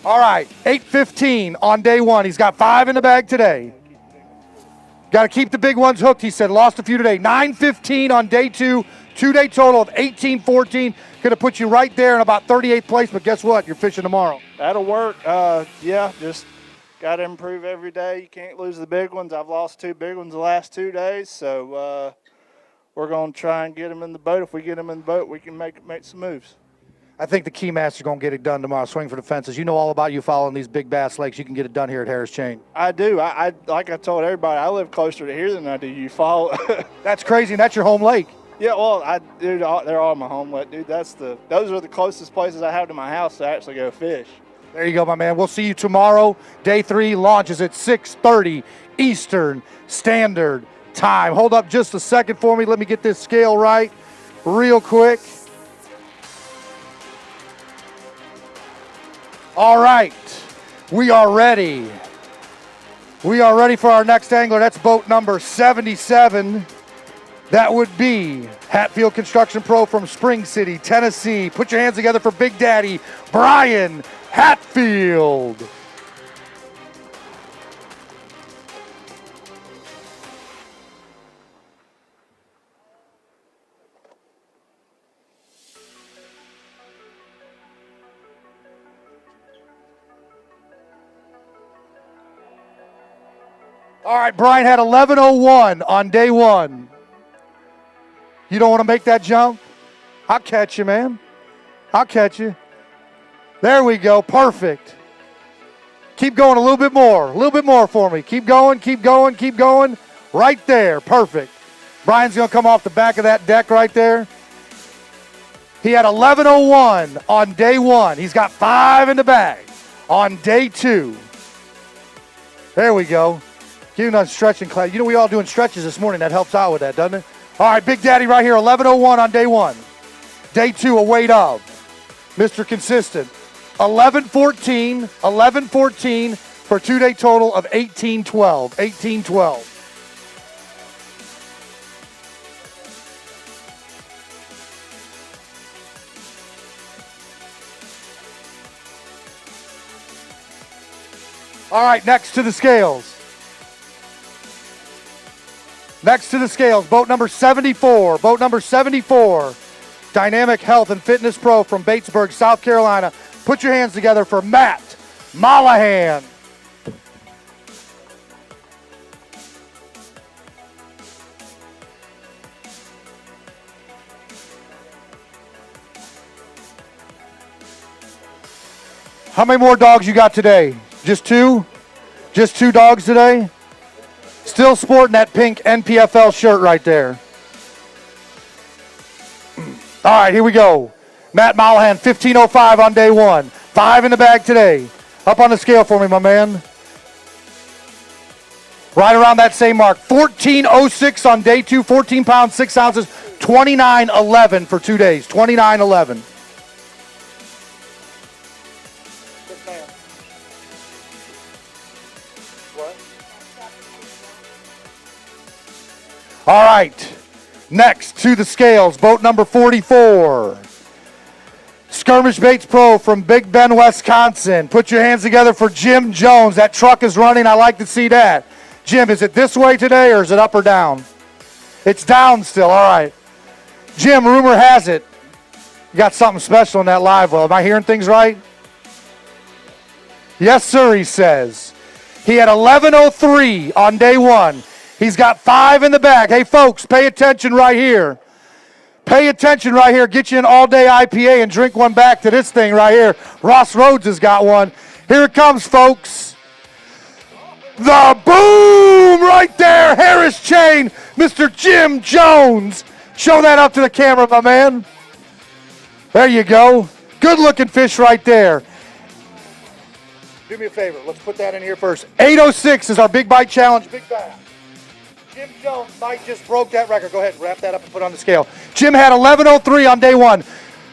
All right, 8:15 on day 1. He's got 5 in the bag today. Got to keep the big ones hooked, he said. Lost a few today. 9:15 on day 2. 2-day total of 18-14. Going to put you right there in about 38th place, but guess what? You're fishing tomorrow. That'll work. Yeah, just got to improve every day. You can't lose the big ones. I've lost 2 big ones the last 2 days, so we're going to try and get them in the boat. If we get them in the boat, we can make some moves. I think the Keymaster's going to get it done tomorrow. Swing for the fences. You know all about you following these big bass lakes. You can get it done here at Harris Chain. I do. I like I told everybody, I live closer to here than I do you follow. That's crazy, and that's your home lake. Yeah, well, dude, they're all my home lake, dude. Those are the closest places I have to my house to actually go fish. There you go, my man. We'll see you tomorrow. Day 3 launches at 6:30 Eastern Standard Time. Hold up just a second for me. Let me get this scale right real quick. All right, we are ready. We are ready for our next angler. That's boat number 77. That would be Hatfield Construction Pro from Spring City, Tennessee. Put your hands together for Big Daddy, Brian Hatfield. All right, Brian had 11:01 on day 1. You don't want to make that jump? I'll catch you, man. I'll catch you. There we go. Perfect. Keep going a little bit more for me. Keep going, keep going, keep going. Right there, perfect. Brian's going to come off the back of that deck right there. He had 11:01 on day 1. He's got 5 in the bag on day 2. There we go. Keeping on stretching class. You know, we all doing stretches this morning. That helps out with that, doesn't it? All right, Big Daddy right here, 11:01 on day 1. Day 2, a weight of Mr. Consistent. 11:14 for 2-day total of 18:12. 18:12. All right, next to the scales. Next to the scales, boat number 74. Boat number 74, Dynamic Health and Fitness Pro from Batesburg, South Carolina. Put your hands together for Matt Mollahan. How many more dogs you got today? Just 2? Just 2 dogs today? Still sporting that pink NPFL shirt right there. All right, here we go. Matt Mollahan, 15:05 on day 1. 5 in the bag today. Up on the scale for me, my man. Right around that same mark. 14:06 on day 2, 14 pounds, 6 ounces, 29:11 for 2 days. 29:11. All right, next to the scales, boat number 44. Skirmish Baits Pro from Big Bend, Wisconsin. Put your hands together for Jim Jones. That truck is running. I like to see that. Jim, is it this way today or is it up or down? It's down still. All right. Jim, rumor has it you got something special in that live well. Am I hearing things right? Yes, sir, he says. He had 11:03 on day 1. He's got 5 in the bag. Hey, folks, pay attention right here. Pay attention right here. Get you an all-day IPA and drink one back to this thing right here. Ross Rhodes has got one. Here it comes, folks. The boom right there. Harris Chain, Mr. Jim Jones. Show that up to the camera, my man. There you go. Good-looking fish right there. Do me a favor. Let's put that in here first. 8:06 is our Big Bite Challenge. Big bass. Jim Jones might just broke that record. Go ahead, wrap that up and put it on the scale. Jim had 11:03 on day 1.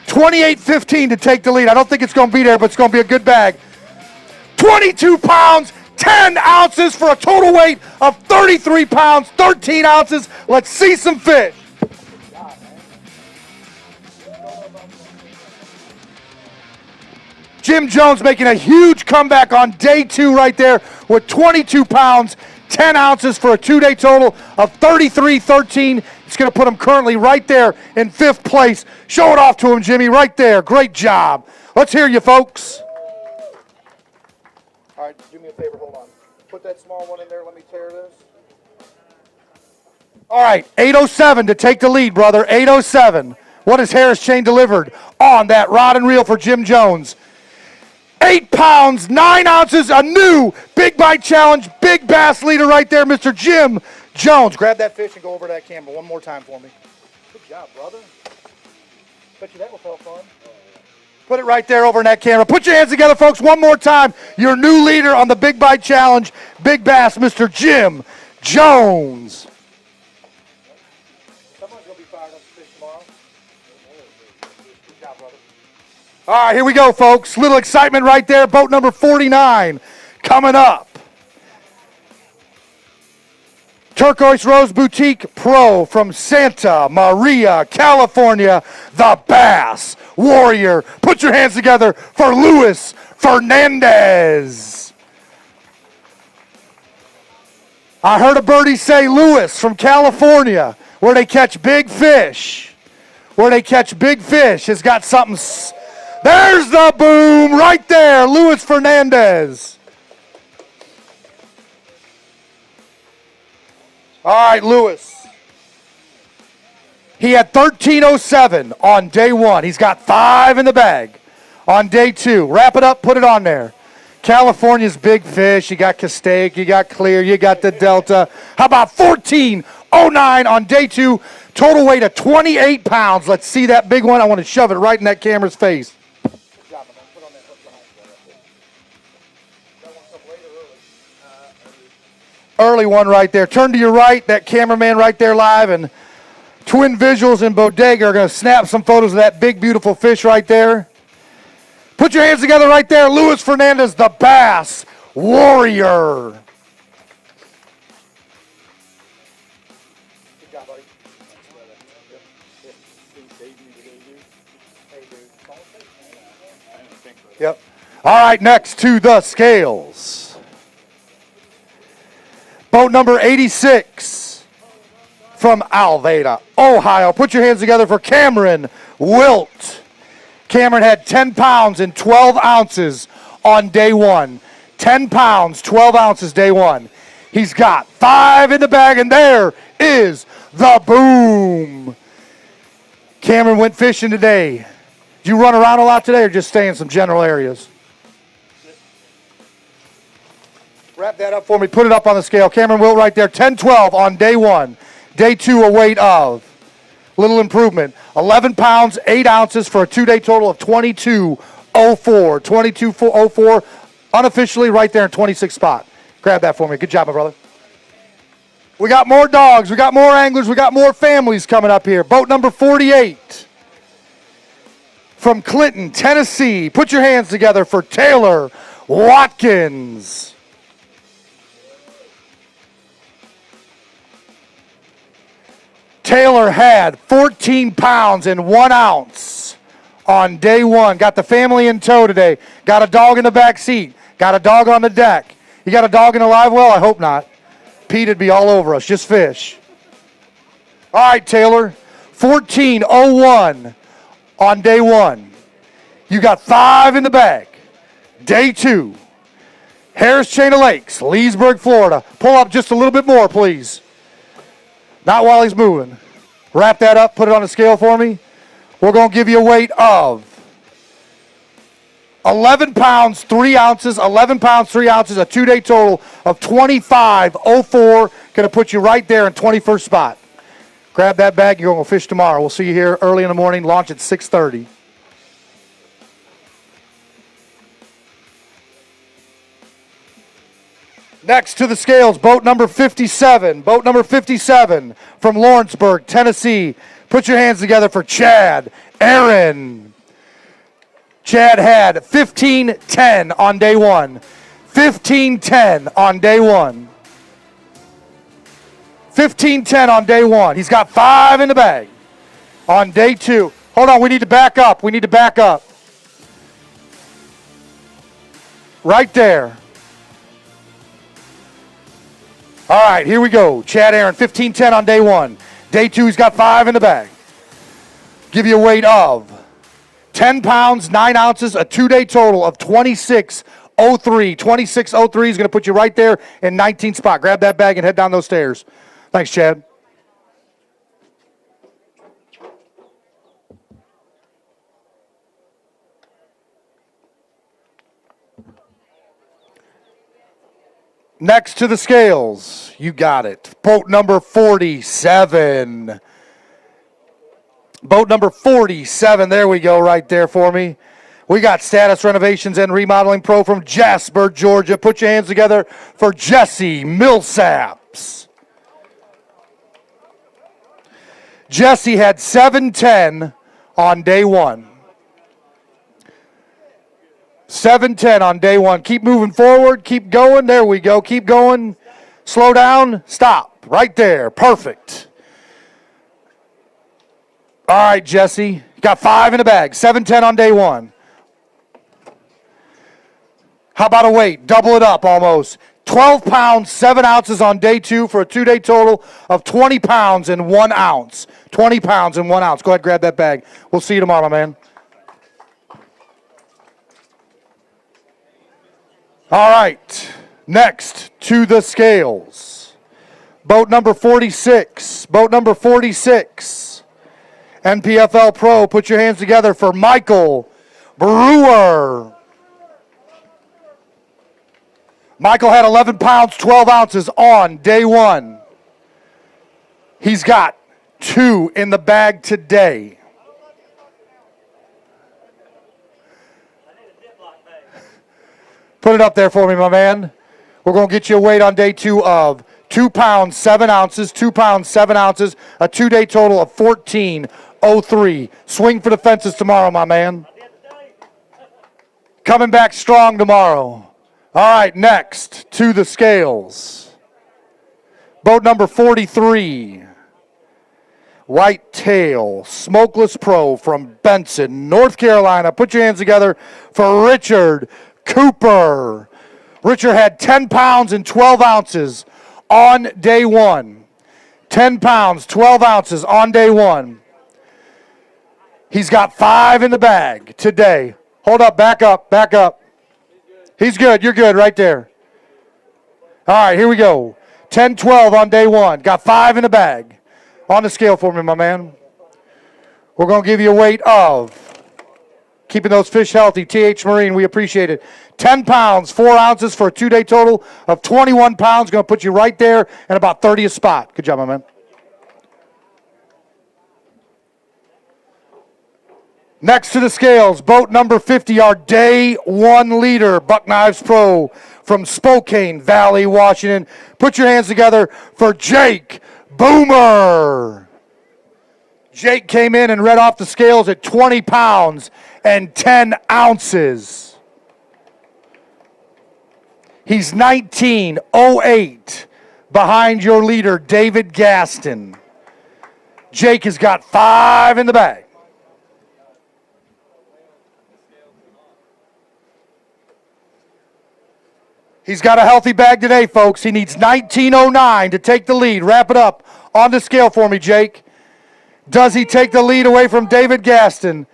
28:15 to take the lead. I don't think it's going to be there, but it's going to be a good bag. 22 pounds, 10 ounces for a total weight of 33 pounds, 13 ounces. Let's see some fish. Jim Jones making a huge comeback on day 2 right there with 22 pounds, 10 ounces for a 2-day total of 33.13. It's going to put him currently right there in 5th place. Show it off to him, Jimmy, right there. Great job. Let's hear you, folks. All right, do me a favor. Hold on. Put that small one in there. Let me tear this. All right, 8:07 to take the lead, brother. 8:07. What has Harris Chain delivered on that rod and reel for Jim Jones? 8 pounds, 9 ounces, a new Big Bite Challenge, big bass leader right there, Mr. Jim Jones. Grab that fish and go over that camera one more time for me. Good job, brother. Bet you that will felt fun. Put it right there over in that camera. Put your hands together, folks, one more time. Your new leader on the Big Bite Challenge, big bass, Mr. Jim Jones. Someone's going to be fired up to fish tomorrow. Good job, brother. All right, here we go, folks. Little excitement right there. Boat number 49 coming up. Turquoise Rose Boutique Pro from Santa Maria, California. The Bass Warrior. Put your hands together for Luis Fernandez. I heard a birdie say Luis from California, where they catch big fish. Where they catch big fish has got something. There's the boom right there, Luis Fernandez. All right, Luis. He had 13:07 on day 1. He's got 5 in the bag on day 2. Wrap it up, put it on there. California's big fish. You got Castaic, you got Clear, you got the Delta. How about 14.09 on day 2? Total weight of 28 pounds. Let's see that big one. I want to shove it right in that camera's face. Early one right there. Turn to your right. That cameraman right there live, and Twin Visuals and Bodega are going to snap some photos of that big, beautiful fish right there. Put your hands together right there. Luis Fernandez, the Bass Warrior. Good job, buddy. Yep. All right, next to the scales. Boat number 86 from Alveda, Ohio. Put your hands together for Cameron Wilt. Cameron had 10 pounds and 12 ounces on day 1. 10 pounds, 12 ounces day 1. He's got 5 in the bag, and there is the boom. Cameron went fishing today. Did you run around a lot today or just stay in some general areas? Wrap that up for me. Put it up on the scale. Cameron Wilt right there. 10-12 on day 1. Day 2, a weight of, little improvement, 11 pounds, 8 ounces for a 2-day total of 22.04. 22.04 unofficially right there in 26th spot. Grab that for me. Good job, my brother. We got more dogs. We got more anglers. We got more families coming up here. Boat number 48 from Clinton, Tennessee. Put your hands together for Taylor Watkins. Taylor had 14 pounds and 1 ounce on day 1. Got the family in tow today. Got a dog in the back seat. Got a dog on the deck. You got a dog in a live well? I hope not. Pete'd be all over us. Just fish. All right, Taylor. 14.01 on day 1. You got 5 in the bag. Day 2. Harris Chain of Lakes, Leesburg, Florida. Pull up just a little bit more, please. Not while he's moving. Wrap that up, put it on the scale for me. We're going to give you a weight of 11 pounds, 3 ounces, 11 pounds, 3 ounces, a 2-day total of 25.04. Going to put you right there in 21st spot. Grab that bag, you're going to go fish tomorrow. We'll see you here early in the morning, launch at 6:30. Next to the scales, boat number 57. Boat number 57 from Lawrenceburg, Tennessee. Put your hands together for Chad Aaron. Chad had 15.10 on day 1. 15.10 on day 1. 15.10 on day 1. He's got 5 in the bag. On day 2. Hold on, we need to back up. We need to back up. Right there. All right, here we go. Chad Aaron, 15.10 on day 1. Day 2, he's got 5 in the bag. Give you a weight of 10 pounds, 9 ounces, a 2-day total of 26.03. 26.03 is going to put you right there in 19th spot. Grab that bag and head down those stairs. Thanks, Chad. Next to the scales, you got it. Boat number 47. Boat number 47, there we go, right there for me. We got Status Renovations and Remodeling Pro from Jasper, Georgia. Put your hands together for Jesse Millsaps. Jesse had 7.10 on day 1. 7.10 on day 1. Keep moving forward. Keep going. There we go. Keep going. Slow down. Stop. Right there. Perfect. All right, Jesse. Got 5 in the bag. 7.10 on day 1. How about a weight? Double it up almost. 12 pounds, 7 ounces on day 2 for a 2-day total of 20 pounds and 1 ounce. 20 pounds and 1 ounce. Go ahead, grab that bag. We'll see you tomorrow, my man. All right, next to the scales. Boat number 46. Boat number 46. NPFL Pro, put your hands together for Michael Brewer. Michael had 11 pounds, 12 ounces on day 1. He's got 2 in the bag today. Put it up there for me, my man. We're going to get you a weight on day 2 of 2 pounds, 7 ounces, 2 pounds, 7 ounces, a 2-day total of 14.03. Swing for the fences tomorrow, my man. Coming back strong tomorrow. All right, next to the scales. Boat number 43. Whitetail Smokeless Pro from Benson, North Carolina. Put your hands together for Richard Cooper. Richard had 10 pounds and 12 ounces on day 1. 10 pounds, 12 ounces on day 1. He's got 5 in the bag today. Hold up, back up, back up. He's good, you're good right there. All right, here we go. 10, 12 on day 1. Got 5 in the bag. On the scale for me, my man. We're going to give you a weight of, keeping those fish healthy, TH Marine, we appreciate it. 10 pounds, 4 ounces for a 2-day total of 21 pounds. Going to put you right there and about 30th spot. Good job, my man. Next to the scales, boat number 50, our day 1 leader, Buck Knives Pro from Spokane Valley, Washington. Put your hands together for Jake Boomer. Jake came in and read off the scales at 20 pounds and 10 ounces. He's 19.08 behind your leader, David Gaston. Jake has got 5 in the bag. He's got a healthy bag today, folks. He needs 19.09 to take the lead. Wrap it up on the scale for me, Jake. Does he take the lead away from David Gaston?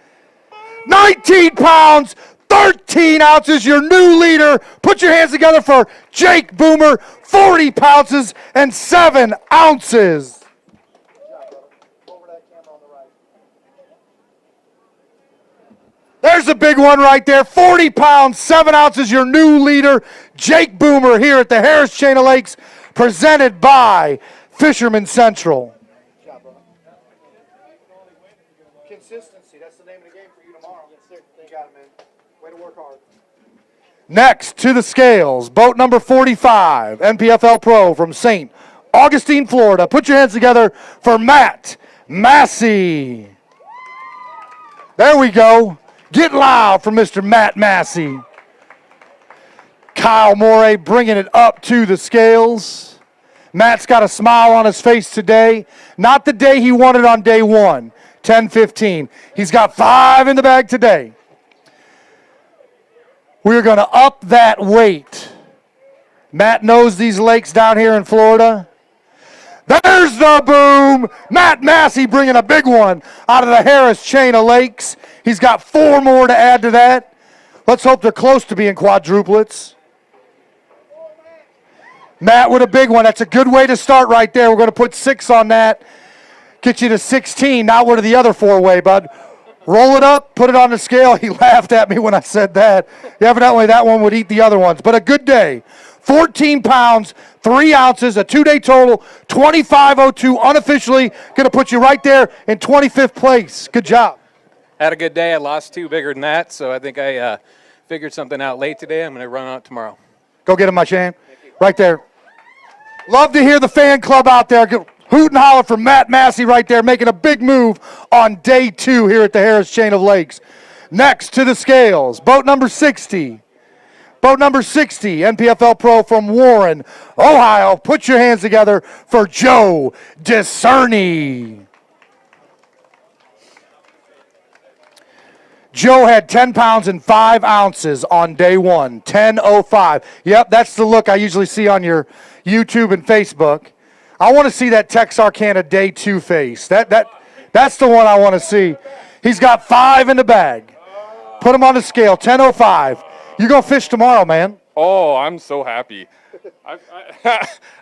19 pounds, 13 ounces, your new leader. Put your hands together for Jake Boomer, 40 pounds and 7 ounces. There's a big one right there. 40 pounds, 7 ounces, your new leader, Jake Boomer, here at the Harris Chain of Lakes, presented by Fisherman Central. Good job, brother. Consistency, that's the name of the game for you tomorrow. Yes, sir. You got it, man. Way to work hard. Next to the scales, boat number 45, NPFL Pro from St. Augustine, Florida. Put your hands together for Matt Massey. There we go. Get loud for Mr. Matt Massey. Kyle Morey bringing it up to the scales. Matt's got a smile on his face today. Not the day he won it on day 1, 10-15. He's got 5 in the bag today. We're going to up that weight. Matt knows these lakes down here in Florida. There's the boom. Matt Massey bringing a big one out of the Harris Chain of Lakes. He's got 4 more to add to that. Let's hope they're close to being quadruplets. Matt with a big one. That's a good way to start right there. We're going to put 6 on that. Get you to 16. Now we're to the other 4-way, bud. Roll it up, put it on the scale. He laughed at me when I said that. Evidently that one would eat the other ones. But a good day. 14 pounds, 3 ounces, a 2-day total, 25.02 unofficially. Going to put you right there in 25th place. Good job. Had a good day. I lost 2 bigger than that, so I think I figured something out late today. I'm going to run out tomorrow. Go get him, my Shane. Right there. Love to hear the fan club out there. Hoot and holler for Matt Massey right there, making a big move on day 2 here at the Harris Chain of Lakes. Next to the scales, boat number 60. Boat number 60, NPFL Pro from Warren, Ohio. Put your hands together for Joe Discerny. Joe had 10 pounds and 5 ounces on day 1, 10.05. Yep, that's the look I usually see on your YouTube and Facebook. I want to see that Texarkana day 2 face. That's the one I want to see. He's got 5 in the bag. Put him on the scale, 10.05. You're going to fish tomorrow, man. Oh, I'm so happy. I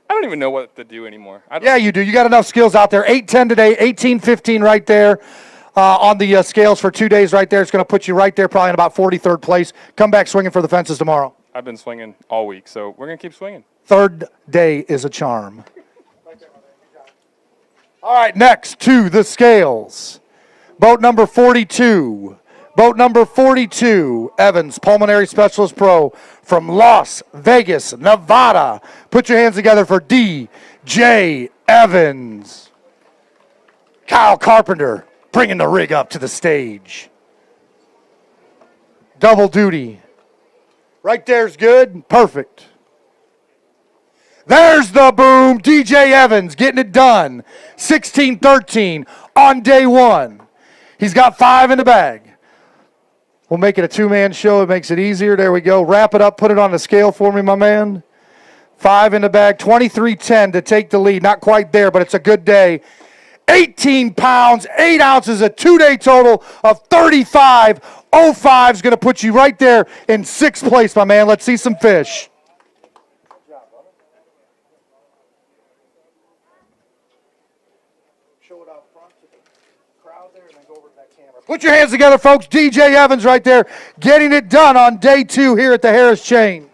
don't even know what to do anymore. Yeah, you do. You got enough skills out there. 8:10 today, 18:15 right there on the scales for 2 days right there. It's going to put you right there probably in about 43rd place. Come back swinging for the fences tomorrow. I've been swinging all week, so we're going to keep swinging. Third day is a charm. All right, next to the scales. Boat number 42. Boat number 42, Evans, Pulmonary Specialist Pro from Las Vegas, Nevada. Put your hands together for D.J. Evans. Kyle Carpenter bringing the rig up to the stage. Double duty. Right there's good. Perfect. There's the boom. DJ Evans getting it done. 16-13 on day one. He's got 5 in the bag. We'll make it a two-man show. It makes it easier. There we go. Wrap it up. Put it on the scale for me, my man. 5 in the bag. 23-10 to take the lead. Not quite there, but it's a good day. 18 pounds, 8 ounces, a 2-day total of 35.05 is going to put you right there in 6th place, my man. Let's see some fish. Put your hands together, folks. DJ Evans right there getting it done on day 2 here at the Harris Chain.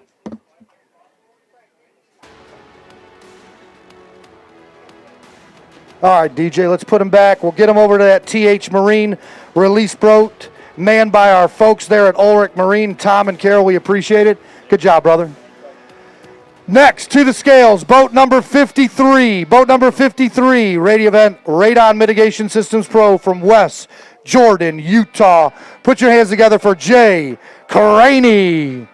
All right, DJ, let's put him back. We'll get him over to that TH Marine release boat, manned by our folks there at Ulrich Marine. Tom and Carol, we appreciate it. Good job, brother. Next to the scales, boat number 53. Boat number 53, Radon Mitigation Systems Pro from West Jordan, Utah. Put your hands together for Jay Granny.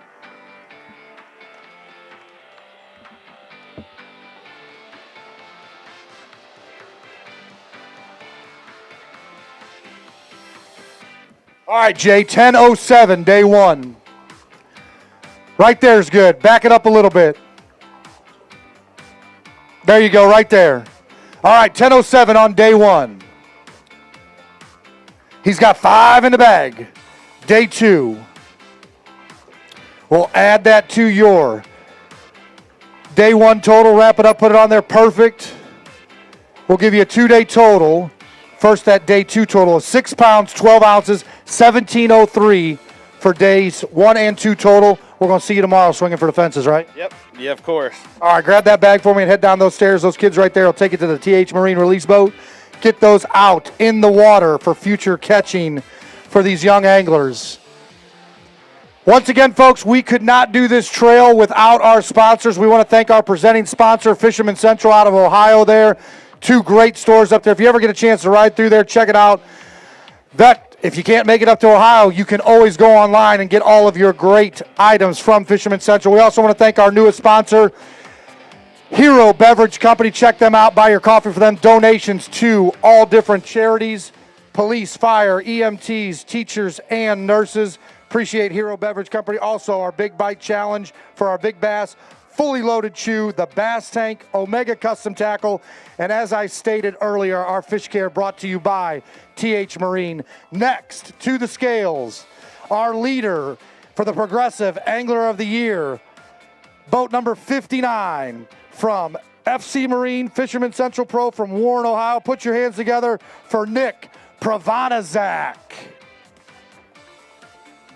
All right, Jay, 10:07, day 1. Right there is good. Back it up a little bit. There you go, right there. All right, 10:07 on day 1. He's got 5 in the bag. Day 2. We'll add that to your day 1 total. Wrap it up, put it on there. Perfect. We'll give you a 2-day total. First, that day 2 total is 6 pounds, 12 ounces, 17.03 for days 1 and 2 total. We're going to see you tomorrow swinging for the fences, right? Yep. Yeah, of course. All right, grab that bag for me and head down those stairs. Those kids right there will take it to the TH Marine release boat. Get those out in the water for future catching for these young anglers. Once again, folks, we could not do this trail without our sponsors. We want to thank our presenting sponsor, Fisherman Central out of Ohio there. 2 great stores up there. If you ever get a chance to ride through there, check it out. If you can't make it up to Ohio, you can always go online and get all of your great items from Fisherman Central. We also want to thank our newest sponsor, Hero Beverage Company. Check them out. Buy your coffee for them. Donations to all different charities, police, fire, EMTs, teachers, and nurses. Appreciate Hero Beverage Company. Also, our Big Bite Challenge for our big bass. Fully loaded chew, the Bass Tank, Omega Custom Tackle, and as I stated earlier, our fish care brought to you by TH Marine. Next to the scales, our leader for the Progressive Angler of the Year, boat number 59 from FC Marine, Fisherman Central Pro from Warren, Ohio. Put your hands together for Nick Pravanazak.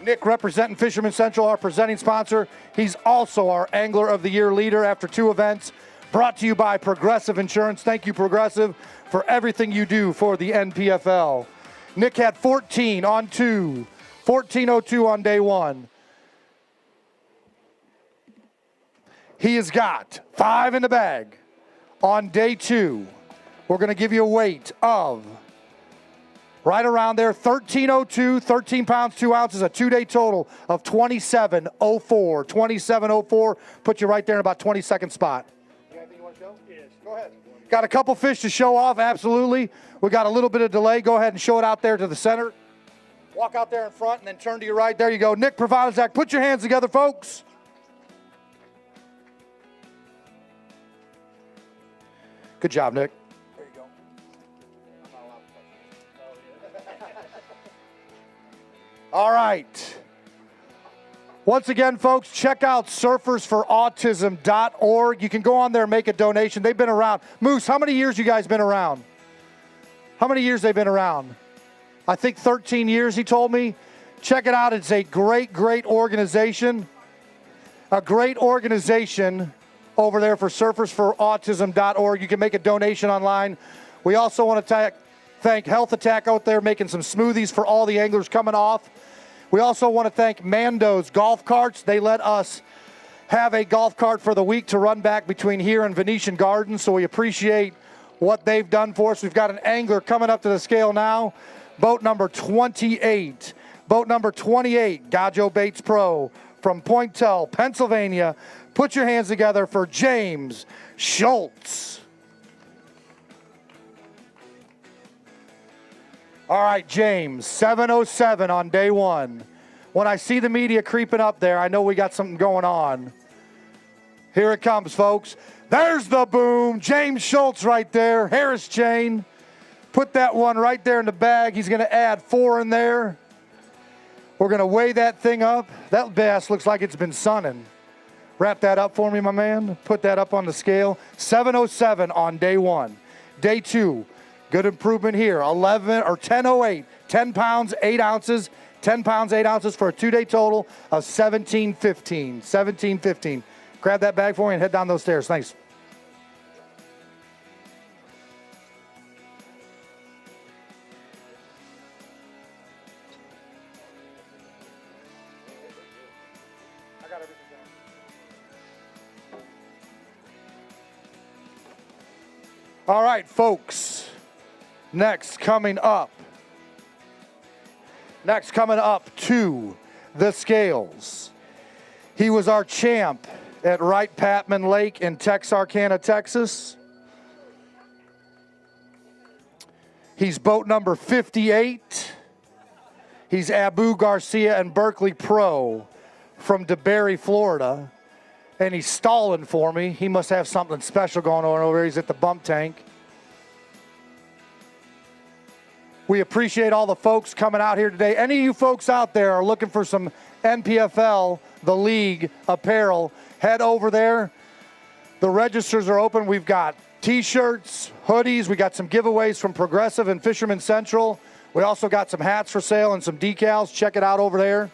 Nick representing Fisherman Central, our presenting sponsor. He's also our Angler of the Year leader after 2 events. Brought to you by Progressive Insurance. Thank you, Progressive, for everything you do for the NPFL. Nick had 14 on 2, 14:02 on day 1. He has got 5 in the bag on day 2. We're going to give you a weight of right around there, 13:02, 13 pounds, 2 ounces, a 2-day total of 27.04. 27.04, put you right there in about 22nd spot. You got anything you want to show? Yes. Go ahead. Got a couple fish to show off, absolutely. We got a little bit of delay. Go ahead and show it out there to the center. Walk out there in front and then turn to your right. There you go. Nick Pravanazak, put your hands together, folks. Good job, Nick. There you go. All right. Once again, folks, check out surfersforautism.org. You can go on there and make a donation. They've been around. Moose, how many years you guys been around? How many years they've been around? I think 13 years, he told me. Check it out. It's a great, great organization. a great organization over there for surfersforautism.org. You can make a donation online. We also want to thank Health Attack out there making some smoothies for all the anglers coming off. We also want to thank Mando's Golf Carts. They let us have a golf cart for the week to run back between here and Venetian Gardens, so we appreciate what they've done for us. We've got an angler coming up to the scale now, boat number 28. Boat number 28, Gajo Baits Pro from Pointel, Pennsylvania. Put your hands together for James Schultz. All right, James, 707 on day one. When I see the media creeping up there, I know we got something going on. Here it comes, folks. There's the boom. James Schultz right there. Harris chain. Put that one right there in the bag. He's going to add 4 in there. We're going to weigh that thing up. That bass looks like it's been sunning. Wrap that up for me, my man. Put that up on the scale. 707 on day one. Day two, good improvement here. 1008, 10 pounds, 8 ounces. 10 pounds, 8 ounces for a 2-day total of 1715. 1715. Grab that bag for me and head down those stairs. Thanks. I got everything down. All right, folks. Next coming up to the scales. He was our champ at Wright Patman Lake in Texarkana, Texas. He's boat number 58. He's Abu Garcia and Berkeley Pro from DeBerry, Florida. And he's stalling for me. He must have something special going on over there. He's at the bump tank. We appreciate all the folks coming out here today. Any of you folks out there are looking for some NPFL, the league, apparel, head over there. The registers are open. We've got T-shirts, hoodies. We got some giveaways from Progressive and Fisherman Central. We also got some hats for sale and some decals. Check it out over there.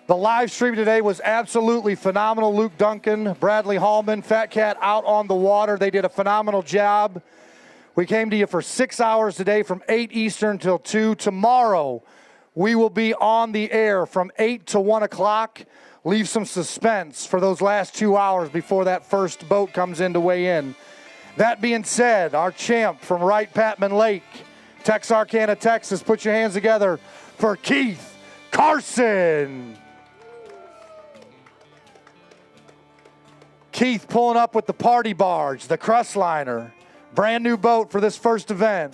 The live stream today was absolutely phenomenal. Luke Duncan, Bradley Hallman, Fat Cat out on the water. They did a phenomenal job. We came to you for 6 hours today from 8 Eastern till 2. Tomorrow, we will be on the air from 8 to 1 o'clock. Leave some suspense for those last 2 hours before that first boat comes in to weigh in. That being said, our champ from Wright Patman Lake, Texarkana, Texas, put your hands together for Keith Carson. Keith pulling up with the party barge, the Crustliner. Brand new boat for this first event.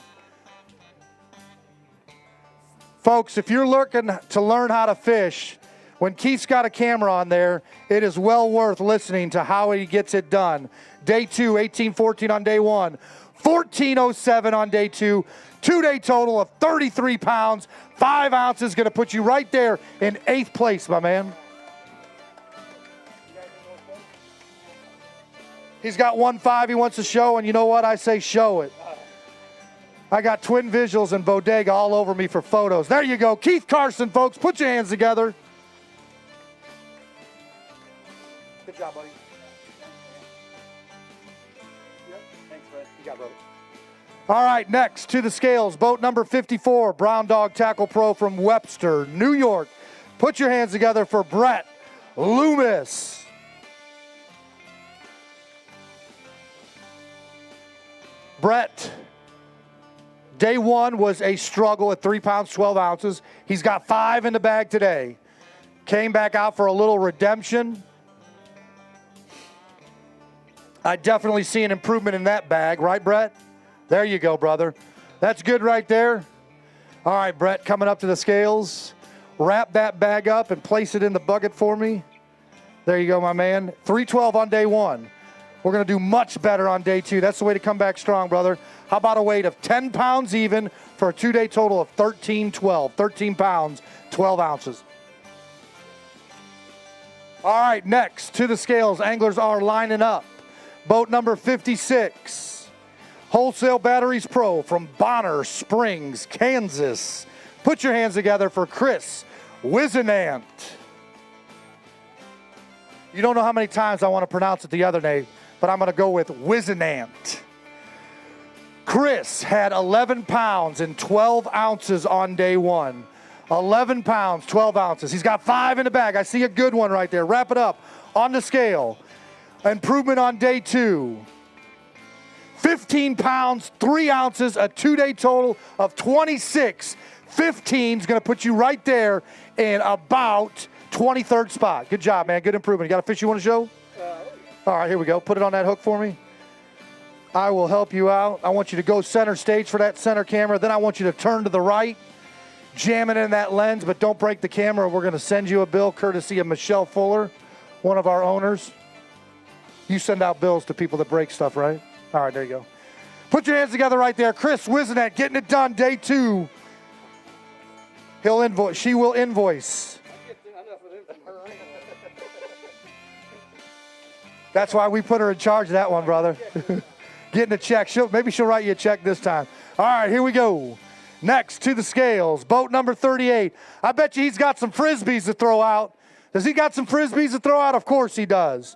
Folks, if you're looking to learn how to fish, when Keith's got a camera on there, it is well worth listening to how he gets it done. Day 2, 1814 on day 1, 1407 on day 2, 2-day total of 33 pounds, 5 ounces, going to put you right there in 8th place, my man. He's got 1.5 he wants to show, and you know what? I say show it. I got twin visuals and Bodega all over me for photos. There you go. Keith Carson, folks. Put your hands together. Good job, buddy. Thanks, Fred. You got boat. All right, next to the scales, boat number 54, Brown Dog Tackle Pro from Webster, New York. Put your hands together for Brett Loomis. Brett, day 1 was a struggle at 3 pounds, 12 ounces. He's got 5 in the bag today. Came back out for a little redemption. I definitely see an improvement in that bag, right, Brett? There you go, brother. That's good right there. All right, Brett, coming up to the scales. Wrap that bag up and place it in the bucket for me. There you go, my man. 312 on day 1. We're going to do much better on day 2. That's the way to come back strong, brother. How about a weight of 10 pounds even for a 2-day total of 1312. 13 pounds, 12 ounces. All right, next to the scales, anglers are lining up. Boat number 56, Wholesale Batteries Pro from Bonner Springs, Kansas. Put your hands together for Chris Wizenant. You don't know how many times I want to pronounce it the other day, but I'm going to go with Wizenant. Chris had 11 pounds and 12 ounces on day 1. 11 pounds, 12 ounces. He's got 5 in the bag. I see a good one right there. Wrap it up on the scale. Improvement on day 2. 15 pounds, 3 ounces, a 2-day total of 26. 15 is going to put you right there in about 23rd spot. Good job, man. Good improvement. You got a fish you want to show? All right, here we go. Put it on that hook for me. I will help you out. I want you to go center stage for that center camera. Then I want you to turn to the right, jam it in that lens, but don't break the camera. We're going to send you a bill courtesy of Michelle Fuller, one of our owners. You send out bills to people that break stuff, right? All right, there you go. Put your hands together right there. Chris Wizenant getting it done, day 2. He'll invoice. She will invoice. That's why we put her in charge of that one, brother. Getting a check. Maybe she'll write you a check this time. All right, here we go. Next to the scales, boat number 38. I bet you he's got some Frisbees to throw out. Does he got some Frisbees to throw out? Of course he does.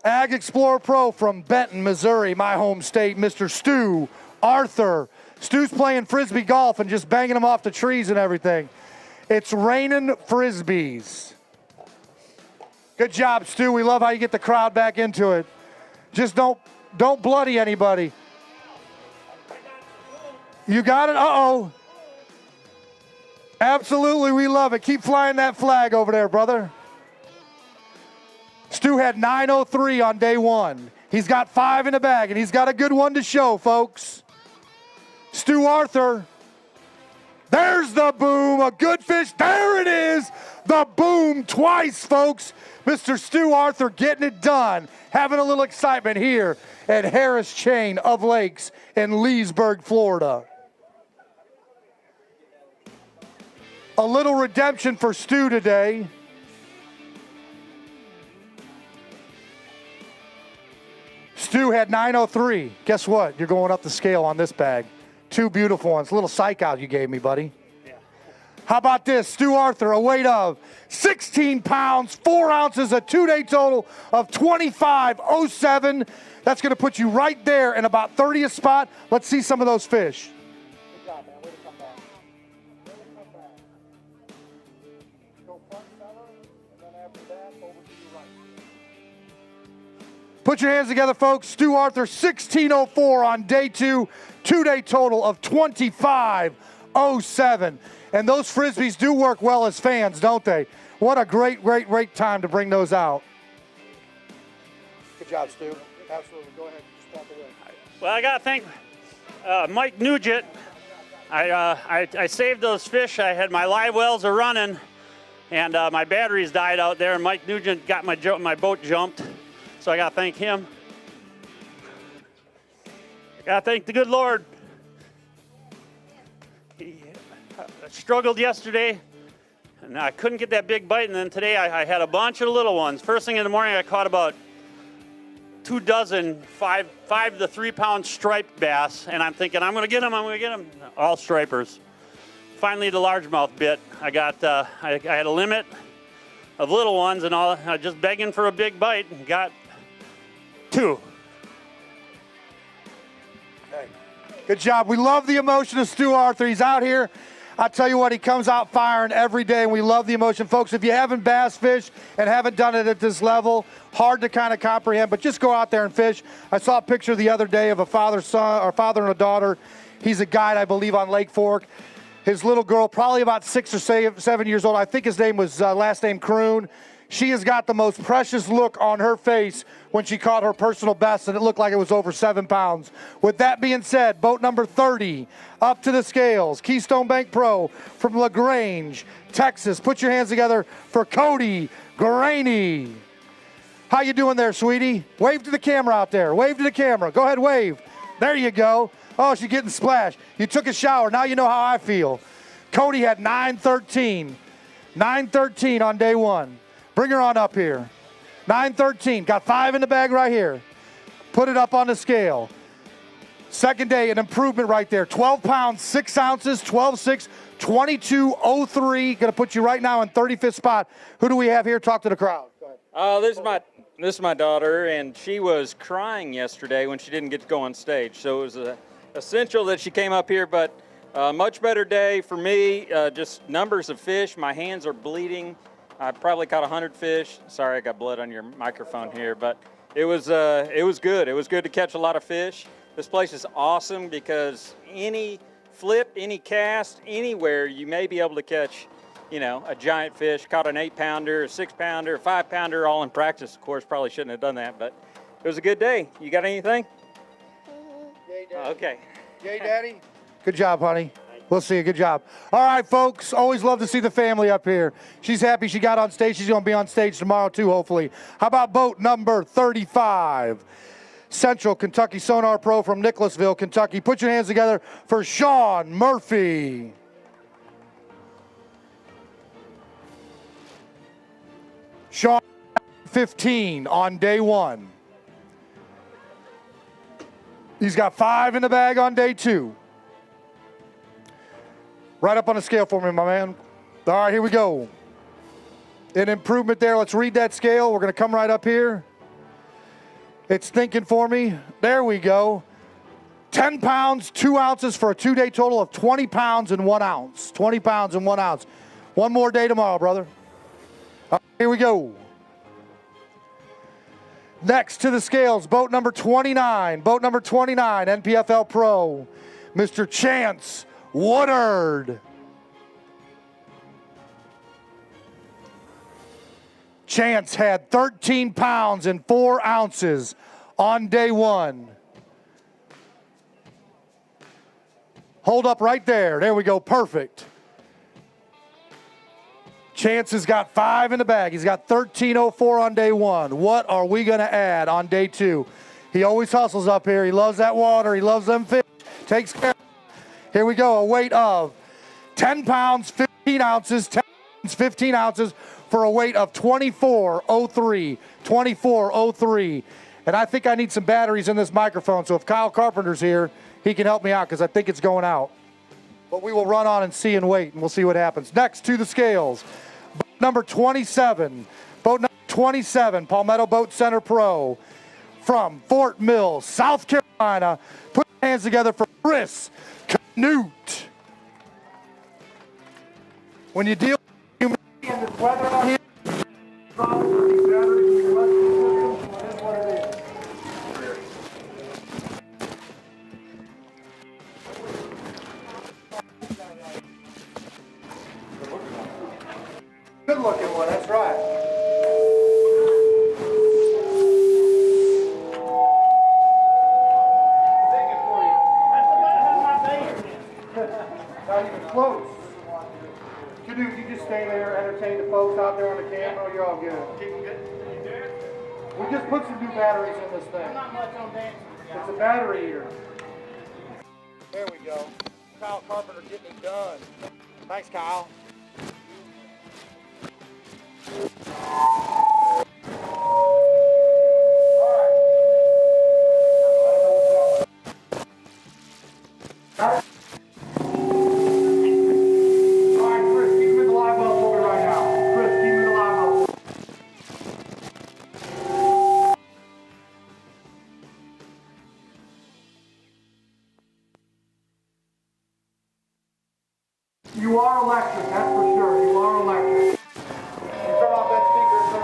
Ag Explorer Pro from Benton, Missouri, my home state, Mr. Stu Arthur. Stu's playing Frisbee golf and just banging them off the trees and everything. It's raining Frisbees. Good job, Stu. We love how you get the crowd back into it. Just don't bloody anybody. You got it? Uh-oh. Absolutely, we love it. Keep flying that flag over there, brother. Stu had 903 on day 1. He's got 5 in the bag, and he's got a good one to show, folks. Stu Arthur. There's the boom. A good fish. There it is. The boom twice, folks. Mr. Stu Arthur getting it done. Having a little excitement here at Harris Chain of Lakes in Leesburg, Florida. A little redemption for Stu today. Stu had 903. Guess what? You're going up the scale on this bag. 2 beautiful ones. A little psych out you gave me, buddy. Yeah. How about this? Stu Arthur, a weight of 16 pounds, 4 ounces, a 2-day total of 25.07. That's going to put you right there in about 30th spot. Let's see some of those fish. Good job, man. Way to come back. Way to come back. Go front center, and then after that, over to your right. Put your hands together, folks. Stu Arthur, 1604 on day 2. 2-day total of 25.07. And those Frisbees do work well as fans, don't they? What a great, great, great time to bring those out. Good job, Stu. Absolutely. Go ahead. Just walk away. Well, I got to thank Mike Nugent. I saved those fish. I had my live wells are running, and my batteries died out there, and Mike Nugent got my boat jumped. So I got to thank him. I got to thank the good Lord. I struggled yesterday, and I couldn't get that big bite, and then today I had a bunch of little ones. First thing in the morning, I caught about 2 dozen 5 to 3 pound striped bass, and I'm thinking, I'm going to get them, all stripers. Finally, the largemouth bit. I had a limit of little ones, and all. I was just begging for a big bite, and got 2. Good job. We love the emotion of Stu Arthur. He's out here. I'll tell you what, he comes out firing every day, and we love the emotion. Folks, if you haven't bass fished and haven't done it at this level, hard to kind of comprehend, but just go out there and fish. I saw a picture the other day of a father and a daughter. He's a guide, I believe, on Lake Fork. His little girl, probably about 6 or 7 years old. I think his name was last name Kroon. She has got the most precious look on her face when she caught her personal best, and it looked like it was over 7 pounds. With that being said, boat number 30 up to the scales. Keystone Bank Pro from LaGrange, Texas. Put your hands together for Cody Granny. How you doing there, sweetie? Wave to the camera out there. Wave to the camera. Go ahead, wave. There you go. Oh, she's getting splashed. You took a shower. Now you know how I feel. Cody had 913. 913 on day 1. Bring her on up here. 913. Got 5 in the bag right here. Put it up on the scale. Second day, an improvement right there. 12 pounds, 6 ounces, 12.6, 22.03. Going to put you right now in 35th spot. Who do we have here? Talk to the crowd. Go ahead. This is my daughter, and she was crying yesterday when she didn't get to go on stage. So it was essential that she came up here, but much better day for me. Just numbers of fish. My hands are bleeding. I probably caught 100 fish. Sorry, I got blood on your microphone here, but it was good. It was good to catch a lot of fish. This place is awesome because any flip, any cast, anywhere, you may be able to catch, a giant fish. Caught an 8-pounder, a 6-pounder, a 5-pounder, all in practice. Of course, probably shouldn't have done that, but it was a good day. You got anything? Yay, Daddy. Okay. Yay, Daddy. Good job, honey. We'll see you. Good job. All right, folks. Always love to see the family up here. She's happy she got on stage. She's going to be on stage tomorrow, too, hopefully. How about boat number 35? Central Kentucky Sonar Pro from Nicholasville, Kentucky. Put your hands together for Sean Murphy. Sean, 15 on day 1. He's got 5 in the bag on day 2. Right up on the scale for me, my man. All right, here we go. An improvement there. Let's read that scale. We're going to come right up here. It's thinking for me. There we go. 10 pounds, 2 ounces for a 2-day total of 20 pounds and 1 ounce. 20 pounds and 1 ounce. One more day tomorrow, brother. All right, here we go. Next to the scales, boat number 29. Boat number 29, NPFL Pro, Mr. Chance Woodard. Chance had 13 pounds and 4 ounces on day 1. Hold up right there. There we go. Perfect. Chance has got 5 in the bag. He's got 13.04 on day 1. What are we going to add on day 2? He always hustles up here. He loves that water. He loves them fish. Takes care. Here we go. A weight of 10 pounds, 15 ounces, 10 pounds, 15 ounces for a weight of 24.03. 24.03. And I think I need some batteries in this microphone. So if Kyle Carpenter's here, he can help me out because I think it's going out. But we will run on and see and wait, and we'll see what happens. Next to the scales, boat number 27. Boat number 27, Palmetto Boat Center Pro from Fort Mill, South Carolina. Put your hands together for Chris Canute. When you deal with humidity and this weather out here, good looking one, that's right. Not even close. Canute, you just stay there, entertain the folks out there on the camera, you're all good. We just put some new batteries in this thing. Not much on dancing. It's a battery eater. There we go. Kyle Carpenter getting it done. Thanks, Kyle. You are electric, that's for sure. You are electric. You turn off that speaker and turn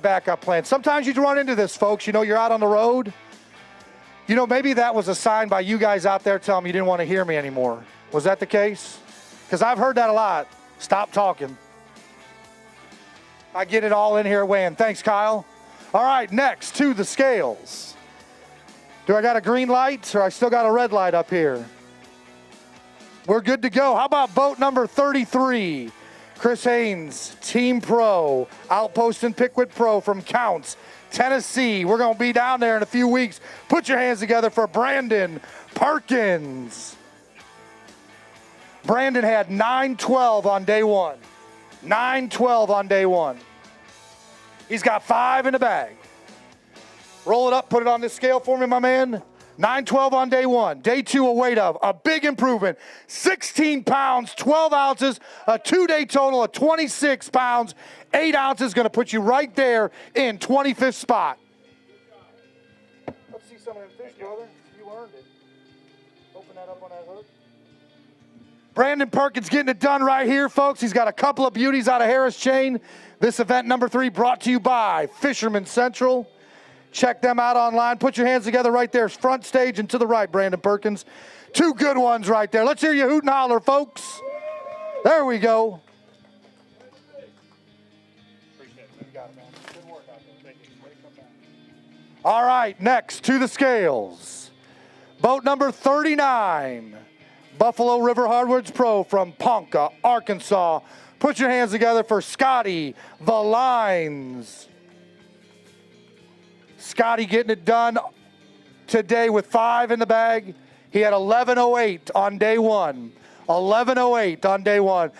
backup plan. Sometimes you run into this, folks. You know, you're out on the road. You know, maybe that was a sign by you guys out there telling me you didn't want to hear me anymore. Was that the case? Because I've heard that a lot. Stop talking. I get it all in here weighing. Thanks, Kyle. All right, next to the scales. Do I got a green light or I still got a red light up here? We're good to go. How about boat number 33? Chris Haynes, Team Pro, Outpost and Pickwick Pro from Counts, Tennessee. We're going to be down there in a few weeks. Put your hands together for Brandon Perkins. Brandon had 9-12 on day one. 9-12 on day one. He's got 5 in the bag. Roll it up, put it on this scale for me, my man. 9-12 on day one. Day 2, a weight of a big improvement. 16 pounds, 12 ounces, a 2-day total of 26 pounds, 8 ounces. Going to put you right there in 25th spot. Let's see some of them fish, brother. You earned it. Open that up on that hook. Brandon Perkins getting it done right here, folks. He's got a couple of beauties out of Harris Chain. This event number 3 brought to you by Fisherman Central. Check them out online. Put your hands together right there. Front stage and to the right, Brandon Perkins. 2 good ones right there. Let's hear you hoot and holler, folks. There we go. All right, next to the scales. Boat number 39. Buffalo River Hardwoods Pro from Ponca, Arkansas. Put your hands together for Scotty the Lions. Scotty getting it done today with 5 in the bag. He had 11:08 on day 1. 11:08 on day 1.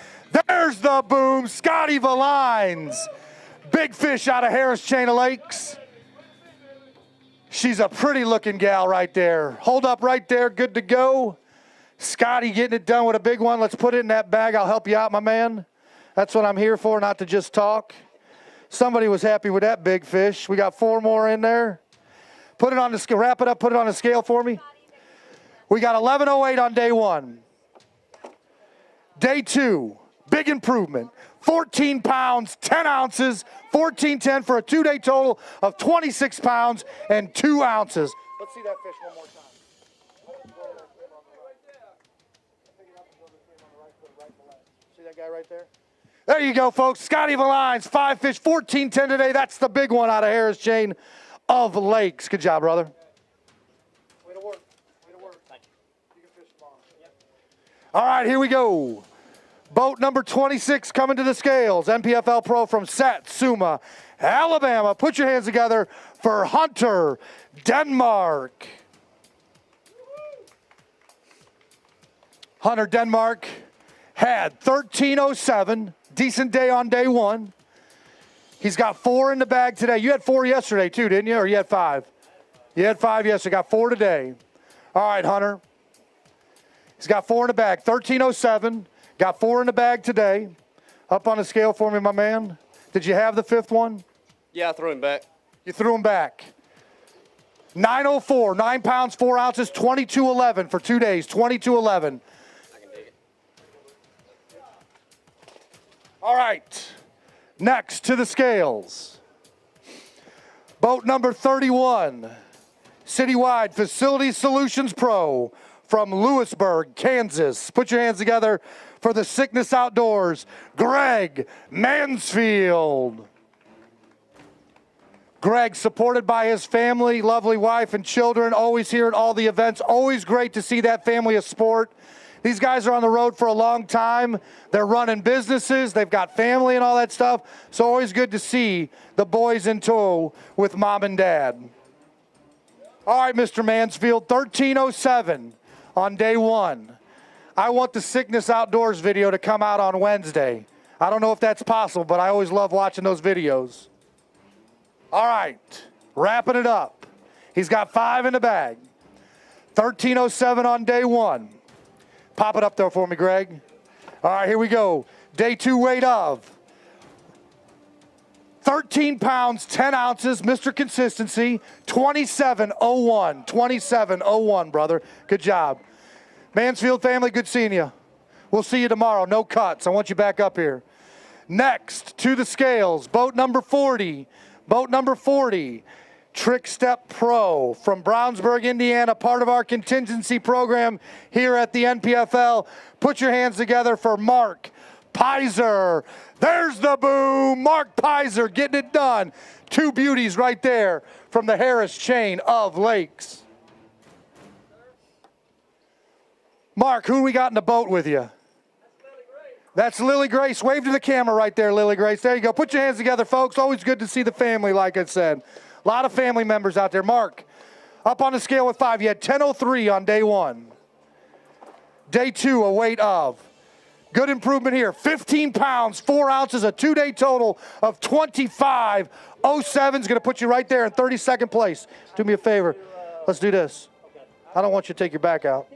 There's the boom. Scotty the Lions. Big fish out of Harris Chain of Lakes. She's a pretty looking gal right there. Hold up right there. Good to go. Scotty getting it done with a big one. Let's put it in that bag. I'll help you out, my man. That's what I'm here for, not to just talk. Somebody was happy with that big fish. We got 4 more in there. Put it on the scale. Wrap it up. Put it on the scale for me. We got 11:08 on day 1. Day 2, big improvement. 14 pounds, 10 ounces, 14.10 for a 2-day total of 26 pounds and 2 ounces. Let's see that fish one more time. See that guy right there? There you go, folks. Scotty the Lions, 5 fish, 14.10 today. That's the big one out of Harris Chain of Lakes. Good job, brother. Way to work. Way to work. Thank you. You can fish tomorrow. Yep. All right, here we go. Boat number 26 coming to the scales. NPFL Pro from Satsuma, Alabama. Put your hands together for Hunter, Denmark. Hunter Denmark had 13:07. Decent day on day 1. He's got 4 in the bag today. You had 4 yesterday too, didn't you? Or you had 5? You had 5 yesterday. Got 4 today. All right, Hunter. He's got 4 in the bag. 13:07. Got 4 in the bag today. Up on the scale for me, my man. Did you have the 5th one? Yeah, I threw him back. You threw him back. 9:04. 9 pounds, 4 ounces, 22:11 for 2 days. 22:11. All right, next to the scales. Boat number 31, Citywide Facility Solutions Pro from Lewisburg, Kansas. Put your hands together for the Sickness Outdoors, Greg Mansfield. Greg, supported by his family, lovely wife and children, always here at all the events. Always great to see that family of sport. These guys are on the road for a long time. They're running businesses. They've got family and all that stuff. So always good to see the boys in tow with mom and dad. All right, Mr. Mansfield, 13:07 on day 1. I want the Sickness Outdoors video to come out on Wednesday. I don't know if that's possible, but I always love watching those videos. All right, wrapping it up. He's got 5 in the bag. 13:07 on day 1. Pop it up there for me, Greg. All right, here we go. Day 2 weight of 13 pounds, 10 ounces, Mr. Consistency, 27:01. 27:01, brother. Good job. Mansfield family, good seeing you. We'll see you tomorrow. No cuts. I want you back up here. Next to the scales, boat number 40, Boat number 40, Trick Step Pro from Brownsburg, Indiana, part of our contingency program here at the NPFL. Put your hands together for Mark Pizer. There's the boom. Mark Pizer getting it done. Two beauties right there from the Harris chain of lakes. Mark, who we got in the boat with you? That's Lily Grace. Wave to the camera right there, Lily Grace. There you go. Put your hands together, folks. Always good to see the family, like I said. A lot of family members out there. Mark, up on the scale with 5. You had 10:03 on day 1. Day 2, a weight of. Good improvement here. 15 pounds, 4 ounces, a 2-day total of 25:07 is going to put you right there in 32nd place. Do me a favor. Let's do this. I don't want you to take your back out.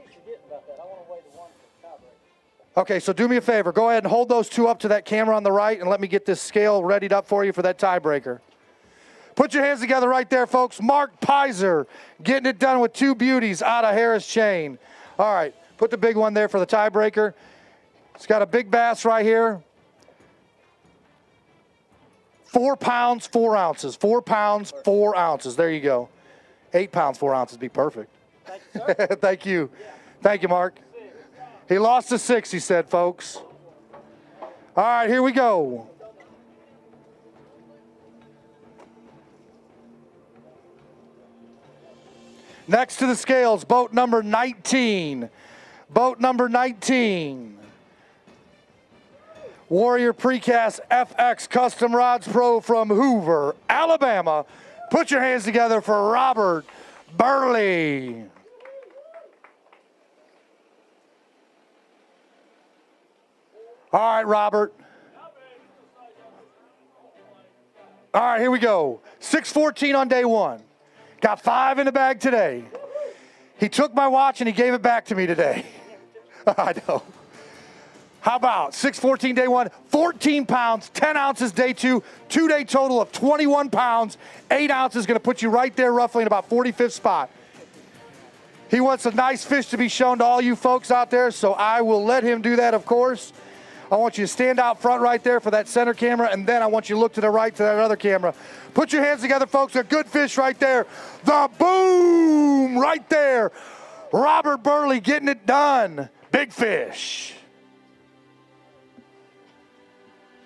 Okay, so do me a favor. Go ahead and hold those two up to that camera on the right and let me get this scale readied up for you for that tiebreaker. Put your hands together right there, folks. Mark Pizer getting it done with two beauties out of Harris chain. All right, put the big one there for the tiebreaker. It's got a big bass right here. 4 pounds, 4 ounces. 4 pounds, 4 ounces. There you go. 8 pounds, 4 ounces. Be perfect. Thank you, sir. Thank you. Thank you, Mark. He lost to 6, he said, folks. All right, here we go. Next to the scales, boat number 19. Boat number 19. Warrior Precast FX Custom Rods Pro from Hoover, Alabama. Put your hands together for Robert Burley. All right, Robert. All right, here we go. 6:14 on day 1. Got 5 in the bag today. He took my watch and he gave it back to me today. I know. How about 6:14 day 1, 14 pounds, 10 ounces day 2, 2-day total of 21 pounds, 8 ounces, going to put you right there roughly in about 45th spot. He wants a nice fish to be shown to all you folks out there, so I will let him do that, of course. I want you to stand out front right there for that center camera, and then I want you to look to the right to that other camera. Put your hands together, folks. A good fish right there. The boom right there. Robert Burley getting it done. Big fish.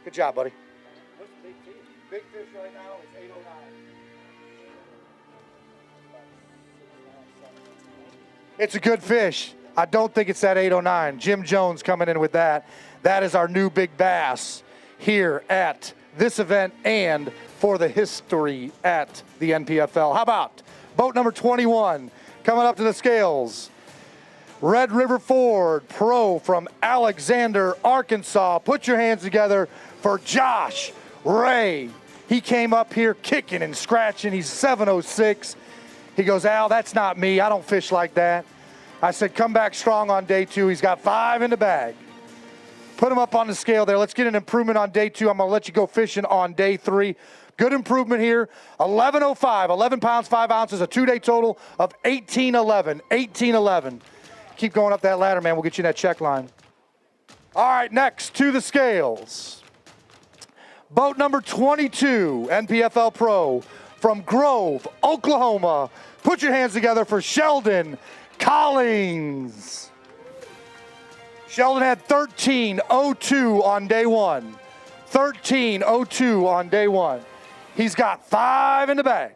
Good job, buddy. What's the big fish? Big fish right now is 809. It's a good fish. I don't think it's that 809. Jim Jones coming in with that. That is our new big bass here at this event and for the history at the NPFL. How about boat number 21 coming up to the scales? Red River Ford Pro from Alexander, Arkansas. Put your hands together for Josh Ray. He came up here kicking and scratching. He's 706. He goes, Al, that's not me. I don't fish like that. I said, come back strong on day 2. He's got 5 in the bag. Put him up on the scale there. Let's get an improvement on day 2. I'm going to let you go fishing on day 3. Good improvement here. 1105, 11 pounds, 5 ounces, a 2-day total of 1811. 1811. Keep going up that ladder, man. We'll get you in that check line. All right, next to the scales. Boat number 22, NPFL Pro from Grove, Oklahoma. Put your hands together for Sheldon Collins. Sheldon had 13:02 on day 1. 13:02 on day 1. He's got 5 in the bag.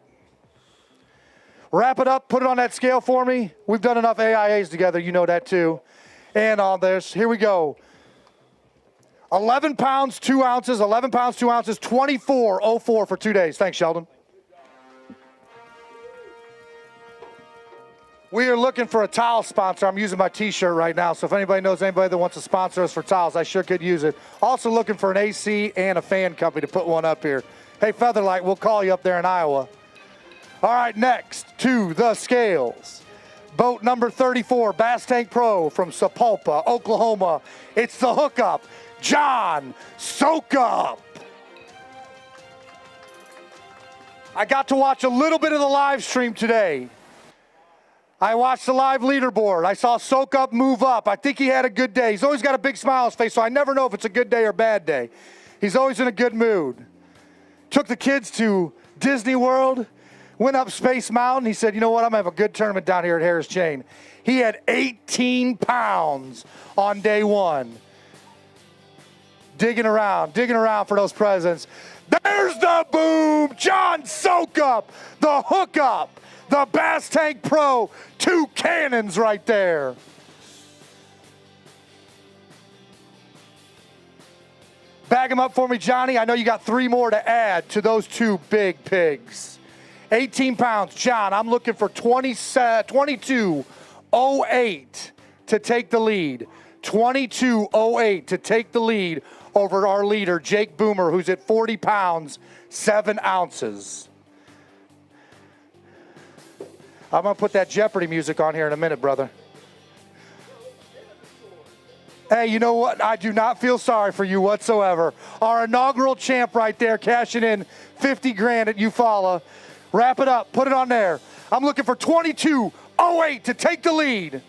Wrap it up, put it on that scale for me. We've done enough AIAs together, you know that too. And on this, here we go. 11 pounds, 2 ounces, 11 pounds, 2 ounces, 24:04 for 2 days. Thanks, Sheldon. We are looking for a towel sponsor. I'm using my t-shirt right now, so if anybody knows anybody that wants to sponsor us for towels, I sure could use it. Also looking for an AC and a fan company to put one up here. Hey, Featherlight, we'll call you up there in Iowa. All right, next to the scales. Boat number 34, Bass Tank Pro from Sapulpa, Oklahoma. It's the hookup, John Soakup. I got to watch a little bit of the live stream today. I watched the live leaderboard. I saw Soakup move up. I think he had a good day. He's always got a big smile on his face, so I never know if it's a good day or bad day. He's always in a good mood. Took the kids to Disney World, went up Space Mountain. He said, you know what, I'm going to have a good tournament down here at Harris Chain. He had 18 pounds on day one. Digging around for those presents. There's the boom, John Soakup, the hookup, the Bass Tank Pro, 2 cannons right there. Bag them up for me, Johnny. I know you got 3 more to add to those 2 big pigs. 18 pounds. John, I'm looking for 22.08 to take the lead. 22.08 to take the lead over our leader, Jake Boomer, who's at 40 pounds, 7 ounces. I'm going to put that Jeopardy music on here in a minute, brother. Hey, you know what? I do not feel sorry for you whatsoever. Our inaugural champ right there, cashing in 50 grand at Eufaula. Wrap it up. Put it on there. I'm looking for 22.08 to take the lead.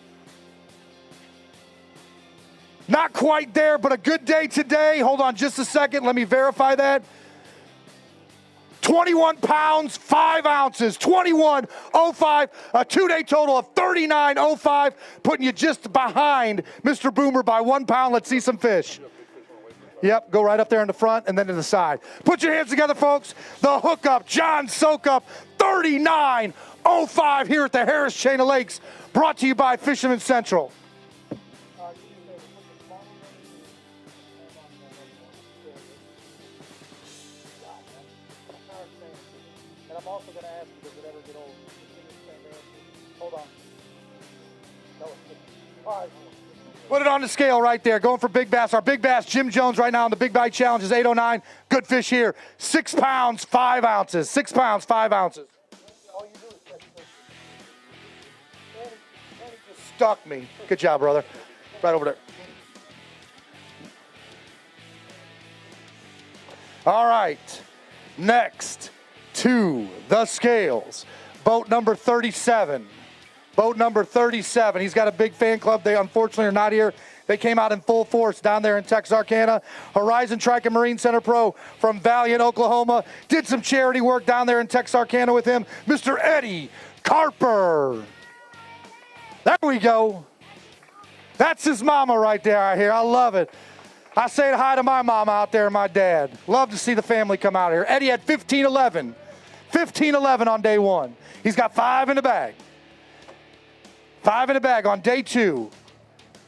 Not quite there, but a good day today. Hold on just a second. Let me verify that. 21 pounds, 5 ounces, 21.05, a 2-day total of 39.05, putting you just behind Mr. Boomer by 1 pound. Let's see some fish. Yep, go right up there in the front and then to the side. Put your hands together, folks. The hookup, John Soakup, 39.05 here at the Harris Chain of Lakes, brought to you by Fisherman Central. I'm also going to ask you, does it ever get old? Hold on. All right. Put it on the scale right there. Going for big bass. Our big bass, Jim Jones, right now on the Big Bite Challenge is 809. Good fish here. 6 pounds, 5 ounces. 6 pounds, 5 ounces. All you do is catch fish. And he just stuck me. Good job, brother. Right over there. All right. Next to the scales, boat number 37. Boat number 37. He's got a big fan club. They unfortunately are not here. They came out in full force down there in Texarkana. Horizon Trike and Marine Center Pro from Valiant, Oklahoma. Did some charity work down there in Texarkana with him. Mr. Eddie Carper. There we go. That's his mama right there, I hear. I love it. I say hi to my mama out there and my dad. Love to see the family come out here. Eddie had 15-11. 15-11 on day one. He's got 5 in the bag. 5 in the bag on day 2.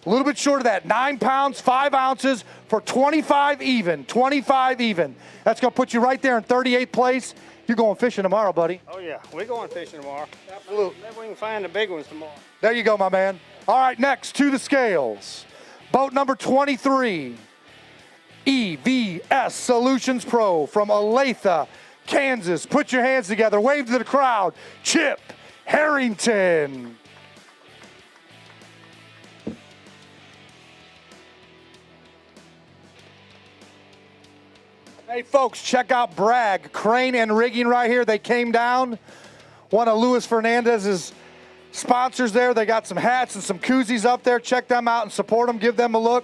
A little bit short of that. 9 pounds, 5 ounces for 25 even. 25 even. That's going to put you right there in 38th place. You're going fishing tomorrow, buddy. Oh, yeah. We're going fishing tomorrow. Absolutely. Maybe we can find the big ones tomorrow. There you go, my man. All right, next to the scales. Boat number 23. EVS Solutions Pro from Olathe, Kansas. Put your hands together. Wave to the crowd. Chip Harrington. Hey, folks, check out Bragg Crane and Rigging right here. They came down. One of Luis Fernandez's sponsors there. They got some hats and some koozies up there. Check them out and support them. Give them a look.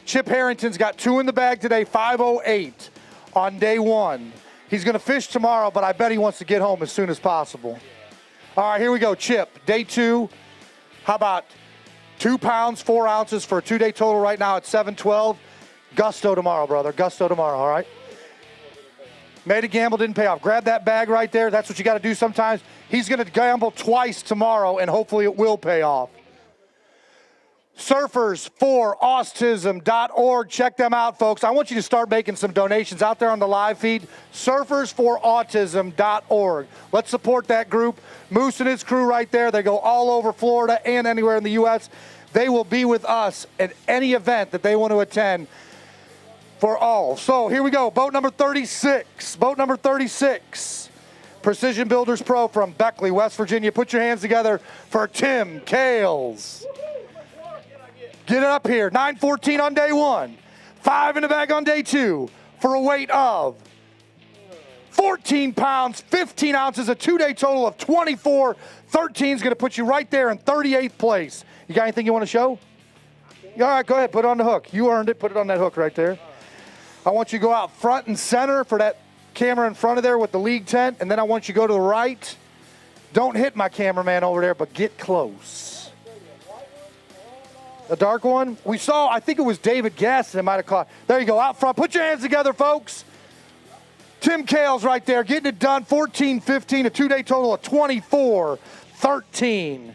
Chip Harrington's got 2 in the bag today, 5:08 on day 1. He's going to fish tomorrow, but I bet he wants to get home as soon as possible. All right, here we go. Chip, day 2. How about 2 pounds, 4 ounces for a 2-day total right now at 712. Gusto tomorrow, brother. Gusto tomorrow, all right? Made a gamble, didn't pay off. Grab that bag right there. That's what you got to do sometimes. He's going to gamble twice tomorrow, and hopefully it will pay off. Surfersforautism.org. Check them out, folks. I want you to start making some donations out there on the live feed. Surfersforautism.org. Let's support that group. Moose and his crew right there. They go all over Florida and anywhere in the U.S. They will be with us at any event that they want to attend for all. So here we go. Boat number 36. Boat number 36. Precision Builders Pro from Beckley, West Virginia. Put your hands together for Tim Kales. Get it up here. 9:14 on day 1. 5 in the bag on day 2 for a weight of 14 pounds, 15 ounces, a 2-day total of 24.13 is going to put you right there in 38th place. You got anything you want to show? All right, go ahead. Put it on the hook. You earned it. Put it on that hook right there. I want you to go out front and center for that camera in front of there with the league tent, and then I want you to go to the right. Don't hit my cameraman over there, but get close. The dark one? We saw, I think it was David Gaston that might have caught. There you go, out front. Put your hands together, folks. Tim Kale's right there, getting it done, 14-15, a two-day total of 24-13.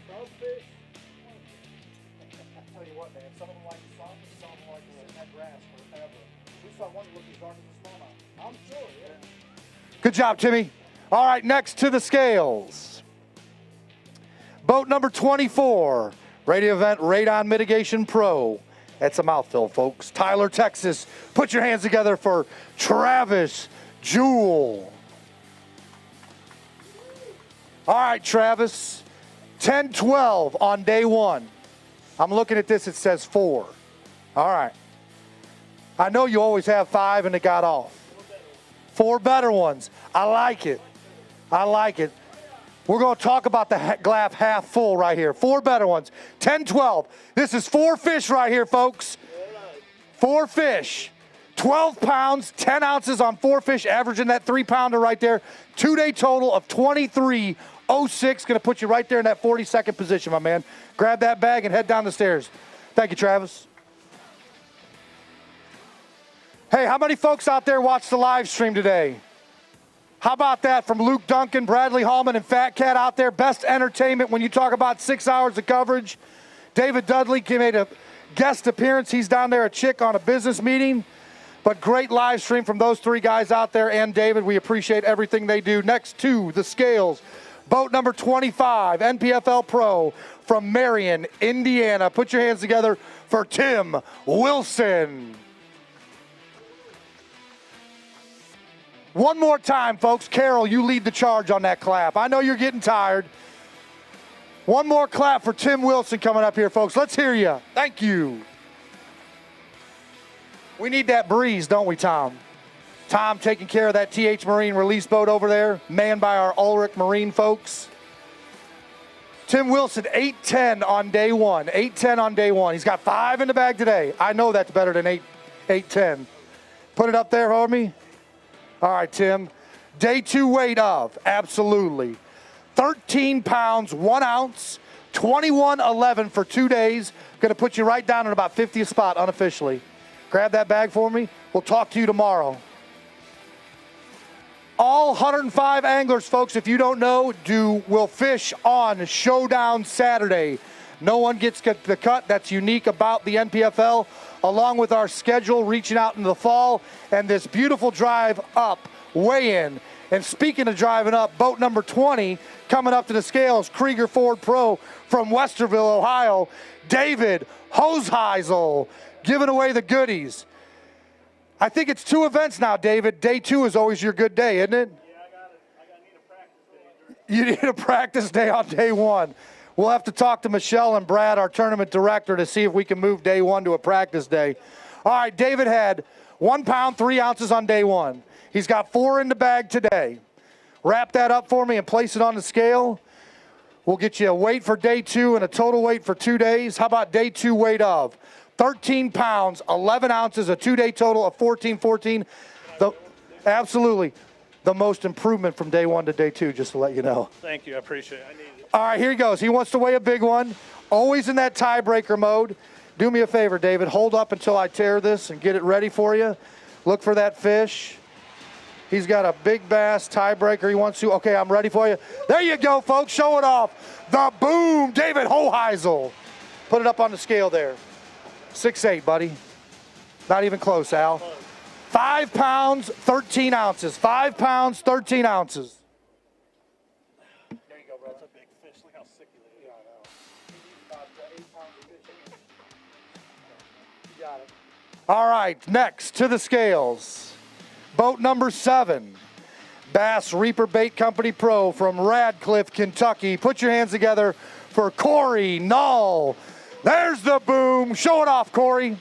Good job, Timmy. All right, next to the scales. Boat number 24, radio event Radon Mitigation Pro. That's a mouthful, folks. Tyler, Texas. Put your hands together for Travis Jewell. All right, Travis. 10-12 on day one. I'm looking at this, it says 4. All right. I know you always have 5 and it got off. 4 better ones. I like it. I like it. We're going to talk about the glass half full right here. 4 better ones. 10-12. This is 4 fish right here, folks. 4 fish. 12 pounds, 10 ounces on 4 fish, averaging that 3-pounder right there. 2-day total of 23.06. Going to put you right there in that 42nd position, my man. Grab that bag and head down the stairs. Thank you, Travis. Hey, how many folks out there watched the live stream today? How about that from Luke Duncan, Bradley Hallman, and Fat Cat out there? Best entertainment when you talk about 6 hours of coverage. David Dudley made a guest appearance. He's down there at Chick on a business meeting. But great live stream from those 3 guys out there and David. We appreciate everything they do. Next to the scales, boat number 25, NPFL Pro from Marion, Indiana. Put your hands together for Tim Wilson. One more time, folks. Carol, you lead the charge on that clap. I know you're getting tired. One more clap for Tim Wilson coming up here, folks. Let's hear you. Thank you. We need that breeze, don't we, Tom? Tom taking care of that TH Marine release boat over there, manned by our Ulrich Marine folks. Tim Wilson, 8-10 on day one. 8-10 on day one. He's got 5 in the bag today. I know that's better than 8-10. Put it up there for me. All right, Tim. Day 2 weight of, absolutely. 13 pounds, 1 ounce, 21.11 for 2 days. Going to put you right down in about 50th spot unofficially. Grab that bag for me. We'll talk to you tomorrow. All 105 anglers, folks, if you don't know, will fish on Showdown Saturday. No one gets the cut. That's unique about the NPFL, along with our schedule reaching out into the fall and this beautiful drive up, weigh-in. And speaking of driving up, boat number 20 coming up to the scales, Krieger Ford Pro from Westerville, Ohio, David Hoseheisel, giving away the goodies. I think it's 2 events now, David. Day 2 is always your good day, isn't it? Yeah, I need a practice day. You need a practice day on day 1. We'll have to talk to Michelle and Brad, our tournament director, to see if we can move day 1 to a practice day. All right, David had 1 pound, 3 ounces on day 1. He's got 4 in the bag today. Wrap that up for me and place it on the scale. We'll get you a weight for day 2 and a total weight for 2 days. How about day 2 weight of 13 pounds, 11 ounces, a 2-day total of 14-14. Absolutely the most improvement from day 1 to day 2, just to let you know. Thank you. I appreciate it. I need it. All right, here he goes. He wants to weigh a big one. Always in that tiebreaker mode. Do me a favor, David. Hold up until I tear this and get it ready for you. Look for that fish. He's got a big bass tiebreaker he wants to. Okay, I'm ready for you. There you go, folks. Show it off. The boom, David Hoheisel. Put it up on the scale there. 6'8", buddy. Not even close, Al. 5 pounds, 13 ounces. 5 pounds, 13 ounces. There you go, bro. That's a big fish. Look how sick he is. Yeah, I know. 8 pounds of fish. You got it. All right, next to the scales. Boat number 7. Bass Reaper Bait Company Pro from Radcliffe, Kentucky. Put your hands together for Corey Null. There's the boom. Show it off, Corey.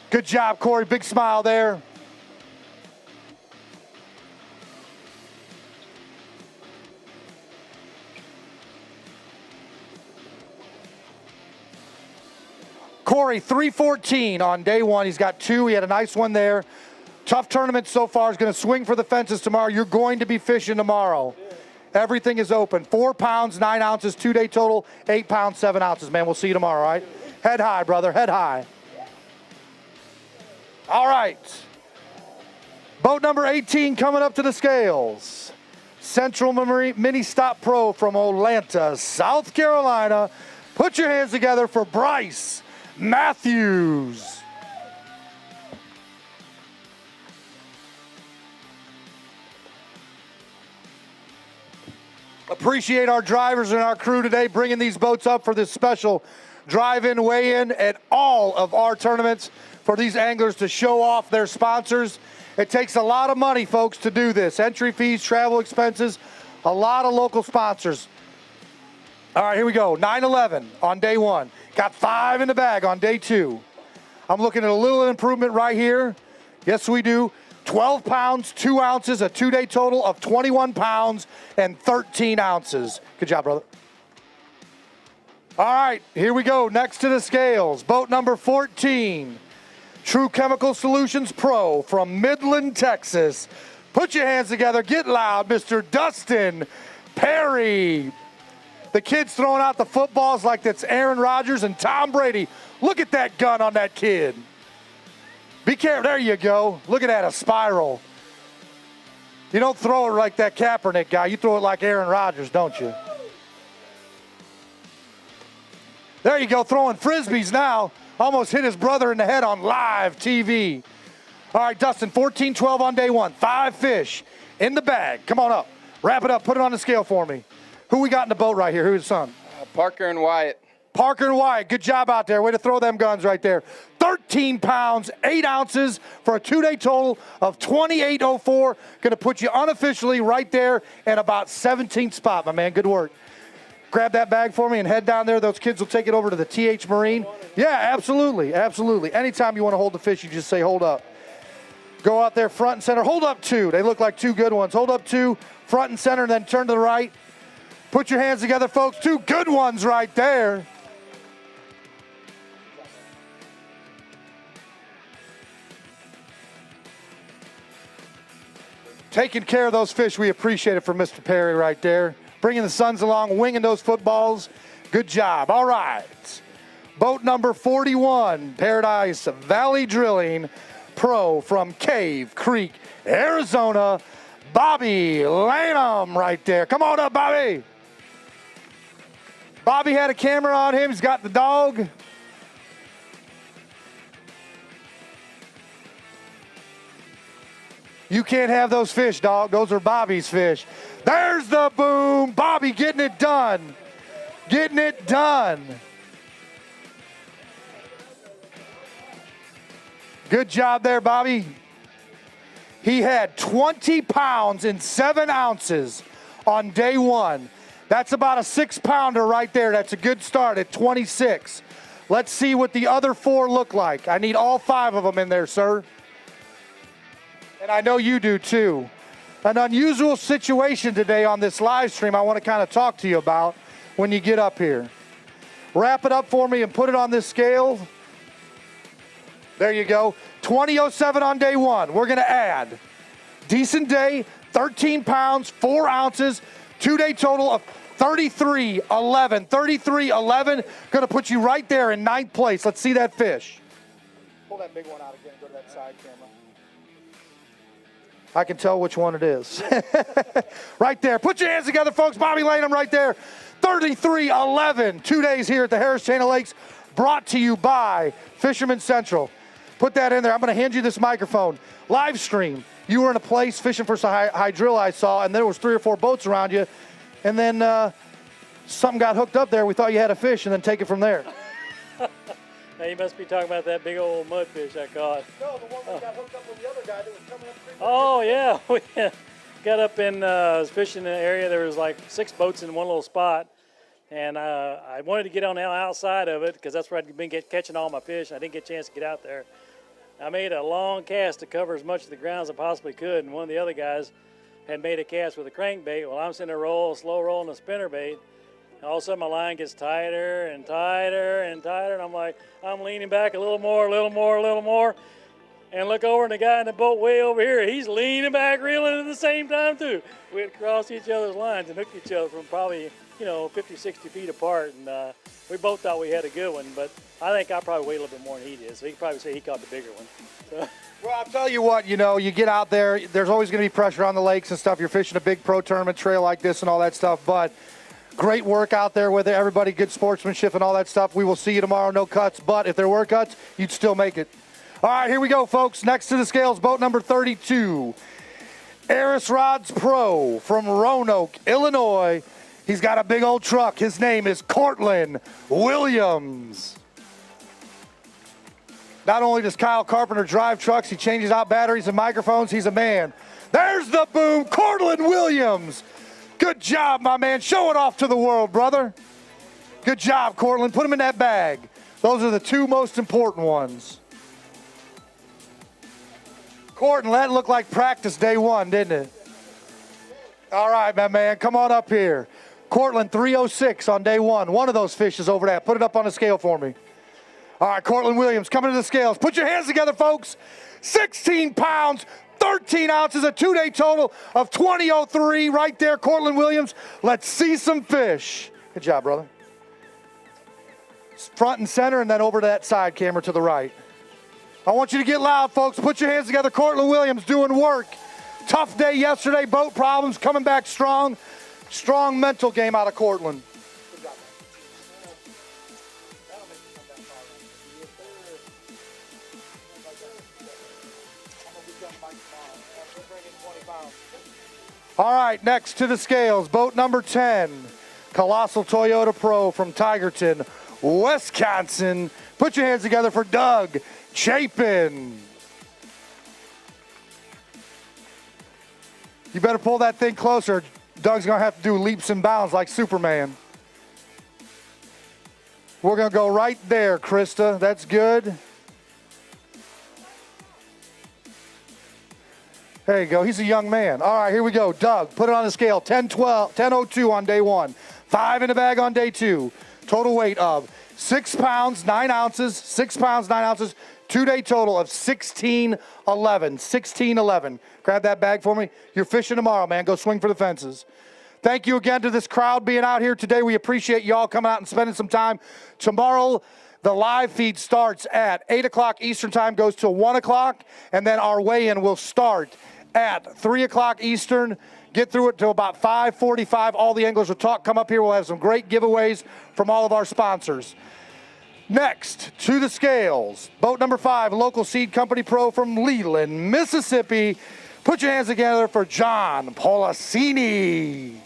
Good job, Corey. Big smile there. Corey, 314 on day one. He's got 2. He had a nice one there. Tough tournament so far. He's going to swing for the fences tomorrow. You're going to be fishing tomorrow. Everything is open. 4 pounds, 9 ounces, 2-day total, 8 pounds, 7 ounces, man. We'll see you tomorrow, all right? Head high, brother, head high. All right. Boat number 18 coming up to the scales. Central Mini Stop Pro from Atlanta, South Carolina. Put your hands together for Bryce Matthews. Appreciate our drivers and our crew today bringing these boats up for this special drive-in, weigh-in at all of our tournaments for these anglers to show off their sponsors. It takes a lot of money, folks, to do this. Entry fees, travel expenses, a lot of local sponsors. All right, here we go. 9-11 on day one. Got 5 in the bag on day 2. I'm looking at a little improvement right here. Yes, we do. 12 pounds, 2 ounces, a 2-day total of 21 pounds and 13 ounces. Good job, brother. All right, here we go. Next to the scales, boat number 14, True Chemical Solutions Pro from Midland, Texas. Put your hands together, get loud, Mr. Dustin Perry. The kid's throwing out the footballs like that's Aaron Rodgers and Tom Brady. Look at that gun on that kid. Be careful, there you go. Look at that, a spiral. You don't throw it like that Kaepernick guy. You throw it like Aaron Rodgers, don't you? There you go, throwing Frisbees now. Almost hit his brother in the head on live TV. All right, Dustin, 14-12 on day 1. 5 fish in the bag. Come on up. Wrap it up. Put it on the scale for me. Who we got in the boat right here? Who's his son? Parker and Wyatt. Parker and Wyatt, good job out there. Way to throw them guns right there. 13 pounds, 8 ounces for a 2-day total of 28.04. Going to put you unofficially right there at about 17th spot, my man. Good work. Grab that bag for me and head down there. Those kids will take it over to the TH Marine. Yeah, absolutely, absolutely. Anytime you want to hold the fish, you just say hold up. Go out there front and center. Hold up 2. They look like 2 good ones. Hold up 2, front and center, and then turn to the right. Put your hands together, folks. 2 good ones right there. Taking care of those fish, we appreciate it from Mr. Perry right there. Bringing the sons along, winging those footballs. Good job. All right. Boat number 41, Paradise Valley Drilling Pro from Cave Creek, Arizona. Bobby Lanham right there. Come on up, Bobby. Bobby had a camera on him. He's got the dog. You can't have those fish, dog. Those are Bobby's fish. There's the boom. Bobby getting it done. Getting it done. Good job there, Bobby. He had 20 pounds and 7 ounces on day 1. That's about a 6-pounder right there. That's a good start at 26. Let's see what the other 4 look like. I need all 5 of them in there, sir. And I know you do too. An unusual situation today on this live stream I want to kind of talk to you about when you get up here. Wrap it up for me and put it on this scale. There you go. 20.07 on day 1. We're going to add. Decent day, 13 pounds, 4 ounces, 2-day total of 33.11. 33.11. Going to put you right there in 9th place. Let's see that fish. Pull that big one out again. Go to that side camera. I can tell which one it is. Right there. Put your hands together, folks. Bobby Lanham right there. 33.11. 2 days here at the Harris Chain of Lakes. Brought to you by Fisherman Central. Put that in there. I'm going to hand you this microphone. Live stream. You were in a place fishing for some high drill I saw, and there was 3 or 4 boats around you. And then something got hooked up there. We thought you had a fish, and then take it from there. Now you must be talking about that big old mudfish I caught. No, the one that got hooked up with the other guy that was coming up. Oh, yeah. We got up in, was fishing in an area. There was like 6 boats in one little spot. And I wanted to get on the outside of it because that's where I'd been catching all my fish. I didn't get a chance to get out there. I made a long cast to cover as much of the ground as I possibly could. And one of the other guys had made a cast with a crankbait. Well, I'm sitting there slow rolling a spinnerbait. And all of a sudden my line gets tighter and tighter and tighter, and I'm like, I'm leaning back a little more, a little more, a little more, and look over, and the guy in the boat way over here, he's leaning back, reeling at the same time too. We had crossed each other's lines and hooked each other from probably, 50, 60 feet apart, and we both thought we had a good one, but I think I probably weighed a little bit more than he did, so he could probably say he caught the bigger one. So. Well, I'll tell you what, you get out there, there's always going to be pressure on the lakes and stuff. You're fishing a big pro tournament trail like this and all that stuff, but great work out there with everybody, good sportsmanship and all that stuff. We will see you tomorrow, no cuts, but if there were cuts, you'd still make it. All right, here we go, folks. Next to the scales, boat number 32, Eris Rods Pro from Roanoke, Illinois. He's got a big old truck. His name is Cortland Williams. Not only does Kyle Carpenter drive trucks, he changes out batteries and microphones. He's a man. There's the boom, Cortland Williams. Good job, my man. Show it off to the world, brother. Good job, Cortland. Put them in that bag. Those are the two most important ones. Cortland, that looked like practice day one, didn't it? All right, my man. Come on up here. Cortland, 306 on day one. One of those fish is over that. Put it up on the scale for me. All right, Cortland Williams coming to the scales. Put your hands together, folks. 16 pounds, 13 ounces, a two-day total of 20.03 right there, Cortland Williams. Let's see some fish. Good job, brother. Front and center, and then over to that side camera to the right. I want you to get loud, folks. Put your hands together. Cortland Williams doing work. Tough day yesterday, boat problems, coming back strong. Strong mental game out of Cortland. All right, next to the scales, boat number 10, Colossal Toyota Pro from Tigerton, Wisconsin. Put your hands together for Doug Chapin. You better pull that thing closer. Doug's going to have to do leaps and bounds like Superman. We're going to go right there, Krista. That's good. There you go. He's a young man. All right, here we go. Doug, put it on the scale. 10.02 on day one. 5 in the bag on day two. Total weight of 6 pounds, 9 ounces. 6 pounds, 9 ounces. Two-day total of 16.11. 16.11. Grab that bag for me. You're fishing tomorrow, man. Go swing for the fences. Thank you again to this crowd being out here today. We appreciate you all coming out and spending some time. Tomorrow, the live feed starts at 8 o'clock Eastern time, goes till 1 o'clock, and then our weigh-in will start at 3 o'clock Eastern. Get through it till about 5:45. All the anglers will talk. Come up here. We'll have some great giveaways from all of our sponsors. Next, to the scales, boat number 5, local seed company pro from Leland, Mississippi. Put your hands together for John Policini.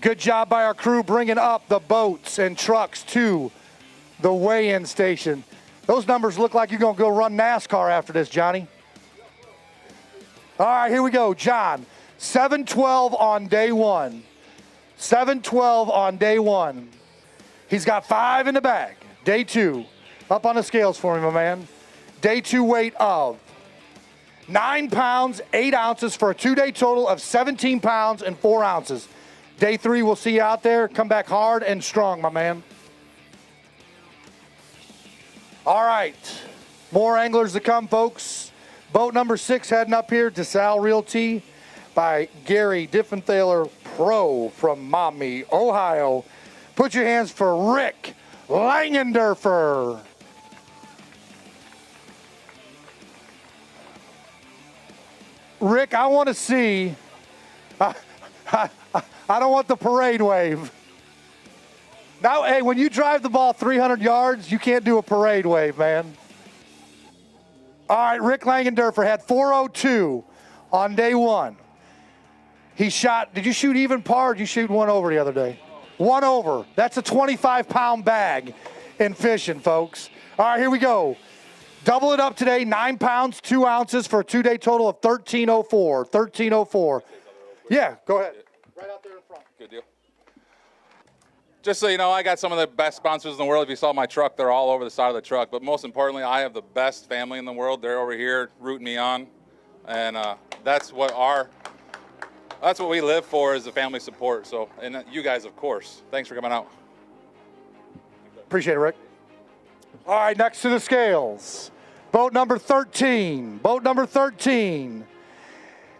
Good job by our crew bringing up the boats and trucks to the weigh-in station. Those numbers look like you're going to go run NASCAR after this, Johnny. All right, here we go. John, 7.12 on day one. 7.12 on day one. He's got 5 in the bag. Day two. Up on the scales for me, my man. Day two weight of 9 pounds, 8 ounces for a two-day total of 17 pounds and 4 ounces. Day three, we'll see you out there. Come back hard and strong, my man. All right, more anglers to come, folks. Boat number 6 heading up here to Sal Realty by Gary Diffenthaler Pro from Maumee, Ohio. Put your hands for Rick Langendorfer. Rick, I want to see. I don't want the parade wave. Now, hey, when you drive the ball 300 yards, you can't do a parade wave, man. All right, Rick Langendorfer had 4.02 on day one. He shot, did you shoot even par or did you shoot one over the other day? One over. That's a 25-pound bag in fishing, folks. All right, here we go. Double it up today, 9 pounds, 2 ounces for a two-day total of 13.04. 13.04. Yeah, go ahead. Right out there in front. Good deal. Just so you know, I got some of the best sponsors in the world. If you saw my truck, they're all over the side of the truck. But most importantly, I have the best family in the world. They're over here rooting me on. And that's what our That's what we live for, is the family support. So, and you guys, of course. Thanks for coming out. Appreciate it, Rick. All right, next to the scales, boat number 13. Boat number 13.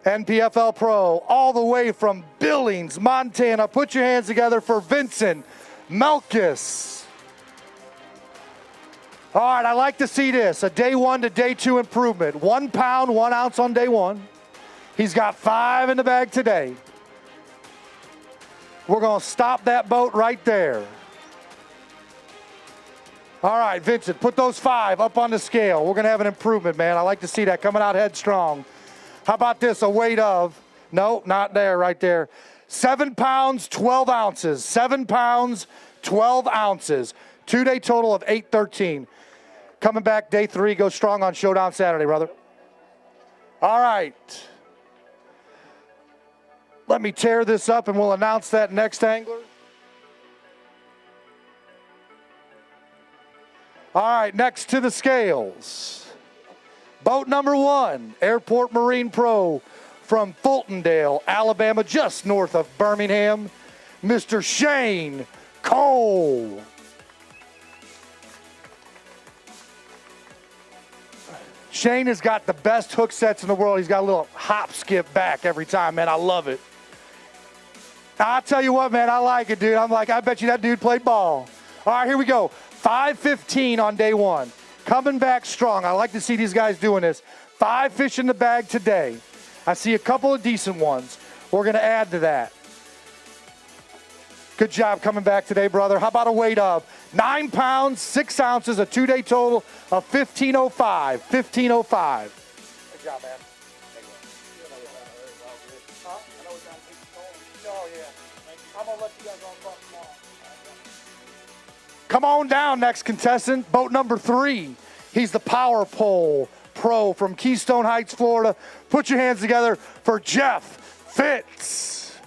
NPFL Pro, all the way from Billings, Montana. Put your hands together for Vincent Malcus. All right, I like to see this, a day 1 to day 2 improvement. 1 pound, 1 ounce on day 1. He's got 5 in the bag today. We're going to stop that boat right there. All right, Vincent, put those 5 up on the scale. We're going to have an improvement, man. I like to see that coming out headstrong. How about this, a weight of, no, not there, right there. 7 pounds, 12 ounces. 7 pounds, 12 ounces. 2-day total of 813. Coming back day 3, go strong on Showdown Saturday, brother. All right. Let me tear this up and we'll announce that next angler. All right, next to the scales. Boat number 1, Airport Marine Pro from Fultondale, Alabama, just north of Birmingham, Mr. Shane Cole. Shane has got the best hook sets in the world. He's got a little hop skip back every time, man. I love it. I'll tell you what, man, I like it, dude. I'm like, I bet you that dude played ball. All right, here we go. 5:15 on day 1. Coming back strong. I like to see these guys doing this. 5 fish in the bag today. I see a couple of decent ones. We're going to add to that. Good job coming back today, brother. How about a weight of 9 pounds, 6 ounces, a 2-day total of 1505. 1505. Good job, man. Come on down, next contestant, boat number 3. He's the Power Pole Pro from Keystone Heights, Florida. Put your hands together for Jeff Fitz.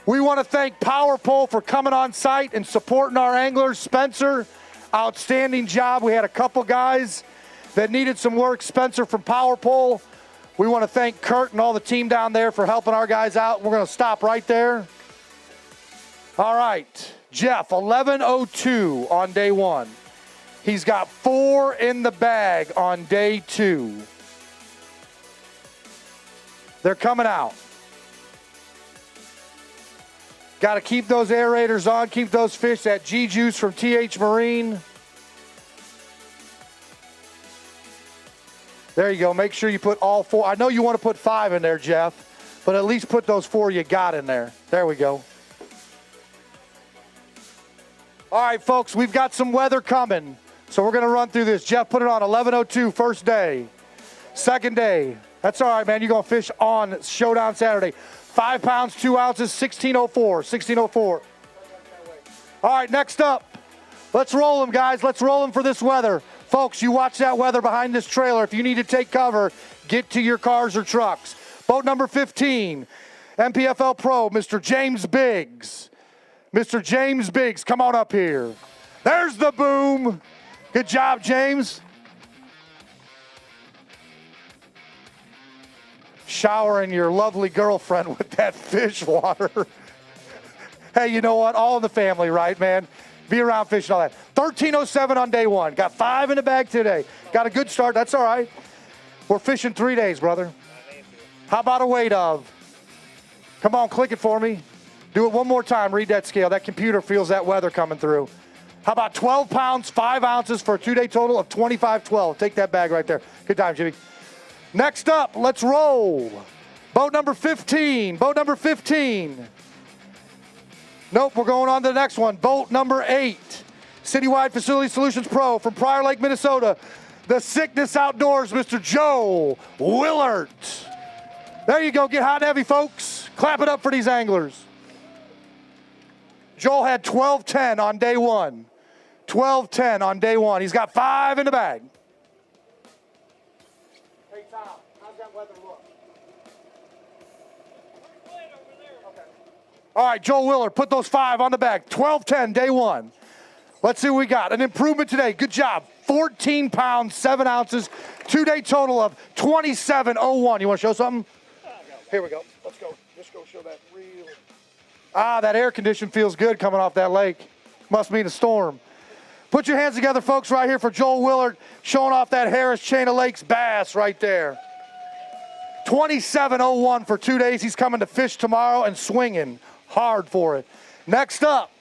We want to thank Power Pole for coming on site and supporting our anglers. Spencer, outstanding job. We had a couple guys that needed some work. Spencer from Power Pole. We want to thank Kurt and all the team down there for helping our guys out. We're going to stop right there. All right. Jeff, 11:02 on day 1. He's got 4 in the bag on day 2. They're coming out. Got to keep those aerators on, keep those fish. That G-Juice from TH Marine. There you go. Make sure you put all 4. I know you want to put 5 in there, Jeff, but at least put those 4 you got in there. There we go. All right, folks, we've got some weather coming, so we're going to run through this. Jeff, put it on 11:02, first day. Second day. That's all right, man. You're going to fish on Showdown Saturday. 5 pounds, 2 ounces, 1604. 1604. All right, next up. Let's roll them, guys. Let's roll them for this weather. Folks, you watch that weather behind this trailer. If you need to take cover, get to your cars or trucks. Boat number 15, MPFL Pro, Mr. James Biggs. Mr. James Biggs, come on up here. There's the boom. Good job, James. Showering your lovely girlfriend with that fish water. Hey, you know what? All in the family, right, man? Be around fishing, all that. 13:07 on day 1. Got 5 in the bag today. Got a good start. That's all right. We're fishing 3 days, brother. How about a weight of? Come on, click it for me. Do it one more time. Read that scale. That computer feels that weather coming through. How about 12 pounds, 5 ounces for a 2-day total of 2512. Take that bag right there. Good time, Jimmy. Next up, let's roll. Boat number 15. Boat number 15. Nope, we're going on to the next one. Boat number 8. Citywide Facility Solutions Pro from Prior Lake, Minnesota. The Sickness Outdoors, Mr. Joe Willert. There you go. Get hot and heavy, folks. Clap it up for these anglers. Joel had 12:10 on day 1. 12:10 on day 1. He's got 5 in the bag. Hey, Tom, how's that weather look? Okay. All right, Joel Willard, put those 5 on the bag. 12:10, day 1. Let's see what we got. An improvement today. Good job. 14 pounds, 7 ounces, 2-day total of 2701. You want to show something? Here we go. Let's go. Just go show that real. Ah, that air condition feels good coming off that lake. Must mean a storm. Put your hands together, folks, right here for Joel Willard, showing off that Harris Chain of Lakes bass right there. 27.01 for 2 days. He's coming to fish tomorrow and swinging hard for it. Next up,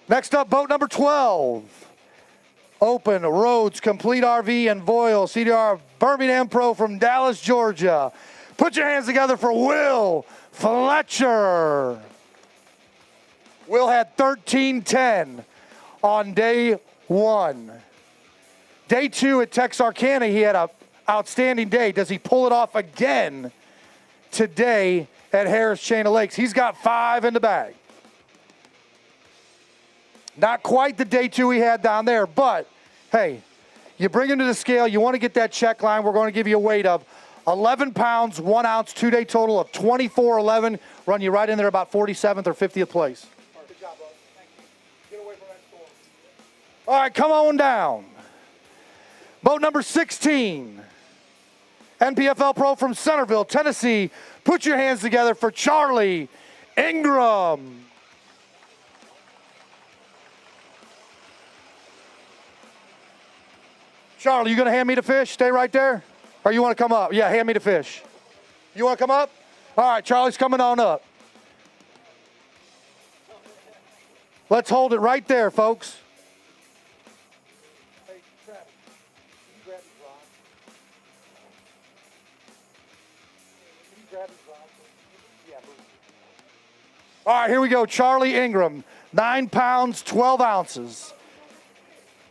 boat number 12. Open, Rhodes, Complete RV, and Voyle, CDR Birmingham Pro from Dallas, Georgia. Put your hands together for Will Fletcher. Will had 13.10 on day 1. Day 2 at Texarkana, he had an outstanding day. Does he pull it off again today at Harris Chain of Lakes? He's got 5 in the bag. Not quite the day 2 he had down there, but hey, you bring him to the scale, you want to get that check line, we're going to give you a weight of 11 pounds, 1 ounce, 2-day total of 24.11. Run you right in there about 47th or 50th place. Good job, bud. Thank you. Get away from that storm. All right, come on down. Boat number 16. NPFL Pro from Centerville, Tennessee. Put your hands together for Charlie Ingram. Charlie, you going to hand me the fish? Stay right there? Or you want to come up? Yeah, hand me the fish. You want to come up? All right, Charlie's coming on up. Let's hold it right there, folks. Hey, Travis, can you grab his rod? Can you grab his rod? Yeah, move. All right, here we go. Charlie Ingram, 9 pounds, 12 ounces.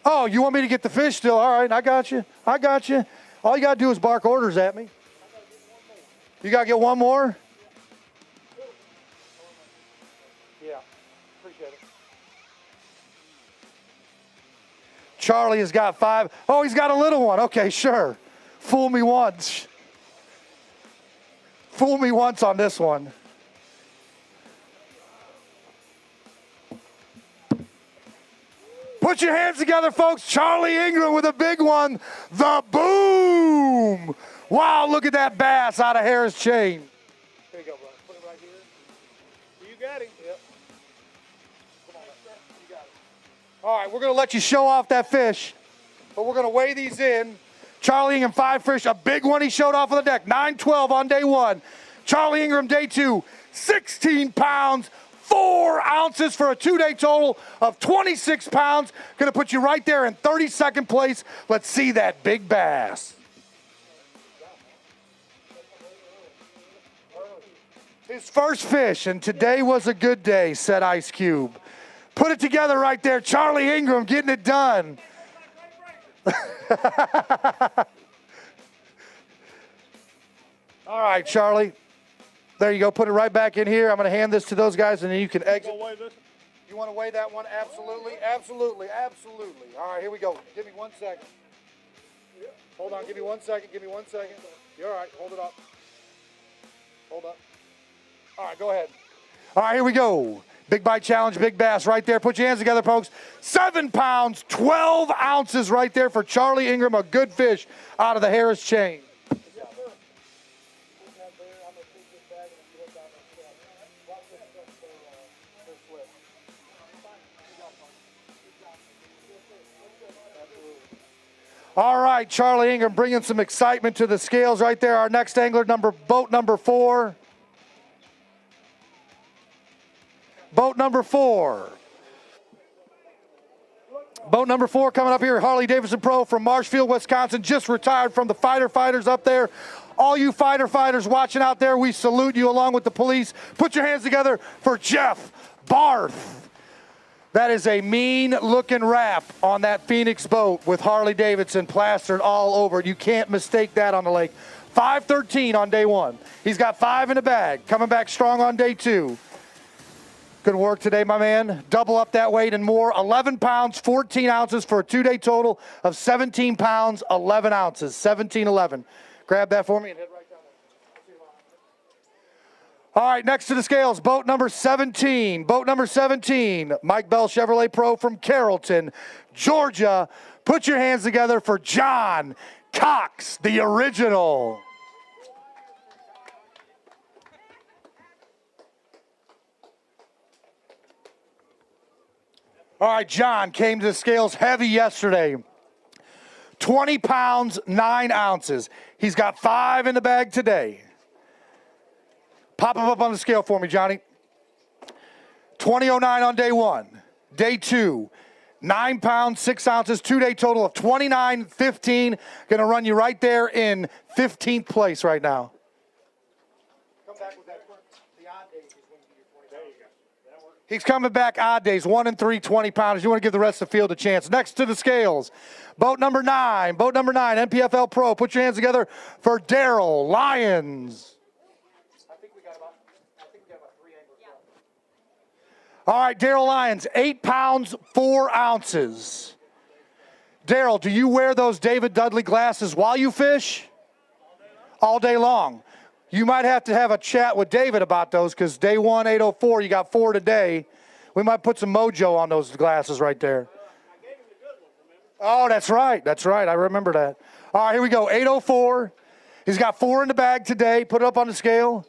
Oh, you want me to get the fish still? All right, I got you. I got you. All you got to do is bark orders at me. You got to get one more? Yeah, appreciate it. Charlie has got 5. Oh, he's got a little one. Okay, sure. Fool me once. Fool me once on this one. Put your hands together, folks. Charlie Ingram with a big one. The boom. Wow, look at that bass out of Harris Chain. There you go, bro. Put it right here. You got him. Yep. Come on, you got it. All right, we're going to let you show off that fish, but we're going to weigh these in. Charlie Ingram, 5 fish. A big one he showed off on the deck. 9-12 on day 1. Charlie Ingram, day 2. 16 pounds. 4 ounces for a 2-day total of 26 pounds. Going to put you right there in 32nd place. Let's see that big bass. His first fish, and today was a good day, said Ice Cube. Put it together right there. Charlie Ingram getting it done. All right, Charlie. There you go. Put it right back in here. I'm going to hand this to those guys, and then you can exit. You want to weigh that one? Absolutely, absolutely, absolutely. All right, here we go. Give me 1 second. Hold on. Give me 1 second. Give me 1 second. You're all right. Hold it up. Hold up. All right, go ahead. All right, here we go. Big bite challenge, big bass right there. Put your hands together, folks. 7 pounds, 12 ounces right there for Charlie Ingram. A good fish out of the Harris Chain. All right, Charlie Ingram bringing some excitement to the scales right there. Our next angler, boat number 4. Boat number 4. Boat number 4 coming up here, Harley Davidson Pro from Marshfield, Wisconsin. Just retired from the fighter fighters up there. All you fighter fighters watching out there, we salute you along with the police. Put your hands together for Jeff Barth. That is a mean-looking wrap on that Phoenix boat with Harley Davidson plastered all over it. You can't mistake that on the lake. 5.13 on day 1. He's got 5 in the bag. Coming back strong on day 2. Good work today, my man. Double up that weight and more. 11 pounds, 14 ounces for a 2-day total of 17 pounds, 11 ounces. 17-11. Grab that for me and head right down there. All right, next to the scales, boat number 17. Boat number 17, Mike Bell Chevrolet Pro from Carrollton, Georgia. Put your hands together for John Cox, the original. All right, John came to the scales heavy yesterday. 20 pounds, 9 ounces. He's got 5 in the bag today. Pop him up on the scale for me, Johnny. 20.09 on day 1. Day 2, 9 pounds, 6 ounces, 2-day total of 29.15. Going to run you right there in 15th place right now. He's coming back odd days, 1 and 3, 20 pounds. You want to give the rest of the field a chance. Next to the scales, boat number 9, NPFL Pro. Put your hands together for Daryl Lyons. I think we got about 3 anglers. Yeah. All right, Daryl Lyons, 8 pounds, 4 ounces. Daryl, do you wear those David Dudley glasses while you fish? All day long. You might have to have a chat with David about those because day 1, 804, you got 4 today. We might put some mojo on those glasses right there. Oh, that's right. That's right. I remember that. All right, here we go. 804. He's got 4 in the bag today. Put it up on the scale.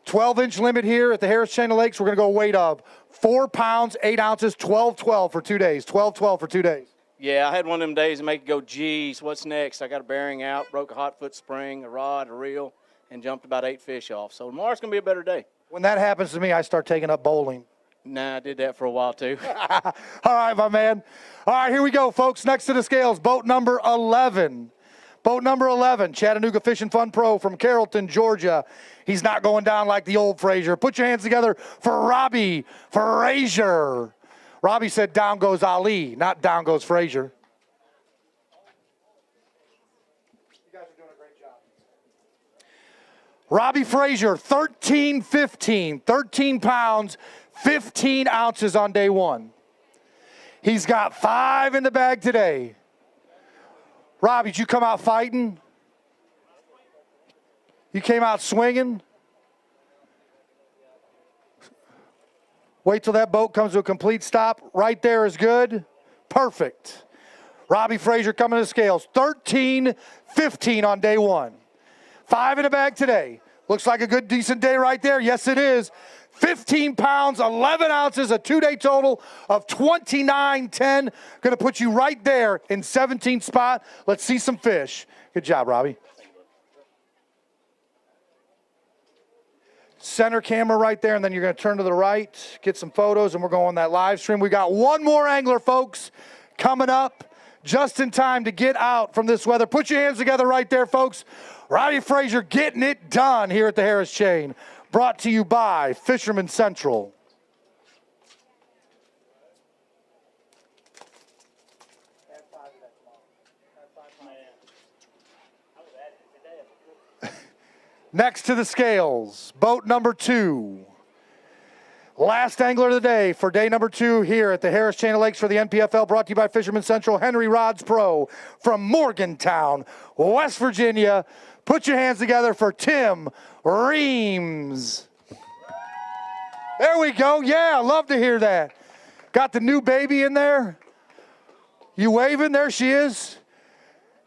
12-inch limit here at the Harris Chain of Lakes. We're going to go weight of 4 pounds, 8 ounces, 12-12 for 2 days. 12-12 for 2 days. Yeah, I had one of them days that make you go, geez, what's next? I got a bearing out, broke a hot foot spring, a rod, a reel, and jumped about 8 fish off. So tomorrow's going to be a better day. When that happens to me, I start taking up bowling. Nah, I did that for a while, too. All right, my man. All right, here we go, folks. Next to the scales, boat number 11. Boat number 11, Chattanooga Fishing Fun Pro from Carrollton, Georgia. He's not going down like the old Frazier. Put your hands together for Robbie Frazier. Robbie said down goes Ali, not down goes Frazier. Robbie Frazier, 13-15, 13 pounds, 15 ounces on day 1. He's got 5 in the bag today. Robbie, did you come out fighting? You came out swinging? Wait till that boat comes to a complete stop. Right there is good. Perfect. Robbie Frazier coming to the scales, 13-15 on day 1. 5 in the bag today. Looks like a good, decent day right there. Yes, it is. 15 pounds, 11 ounces, a 2-day total of 29.10. Going to put you right there in 17th spot. Let's see some fish. Good job, Robbie. Center camera right there, and then you're going to turn to the right, get some photos, and we're going on that live stream. We got one more angler, folks, coming up just in time to get out from this weather. Put your hands together right there, folks. Robbie Frazier getting it done here at the Harris Chain. Brought to you by Fisherman Central. Next to the scales, boat number 2. Last angler of the day for day number 2 here at the Harris Chain of Lakes for the NPFL, brought to you by Fisherman Central, Henry Rods Pro from Morgantown, West Virginia. Put your hands together for Tim Weems. There we go. Yeah, I love to hear that. Got the new baby in there. You waving? There she is.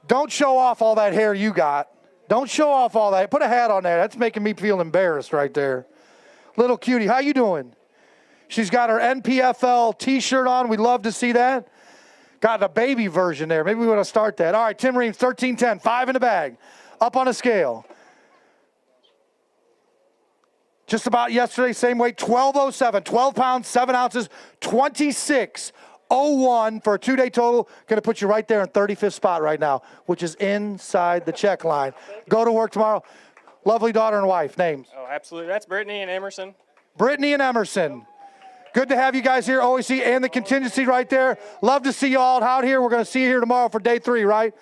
Don't show off all that hair you got. Don't show off all that. Put a hat on there. That's making me feel embarrassed right there. Little cutie, how you doing? She's got her NPFL t-shirt on. We'd love to see that. Got a baby version there. Maybe we want to start that. All right, Tim Reams, 13-10, 5 in the bag. Up on a scale. Just about yesterday, same weight, 12.07, 12 pounds, 7 ounces, 26.01 for a 2-day total. Going to put you right there in 35th spot right now, which is inside the check line. Go to work tomorrow. Lovely daughter and wife. Names? Oh, absolutely. That's Brittany and Emerson. Brittany and Emerson. Good to have you guys here, OEC and the contingency right there. Love to see you all out here. We're going to see you here tomorrow for day 3, right?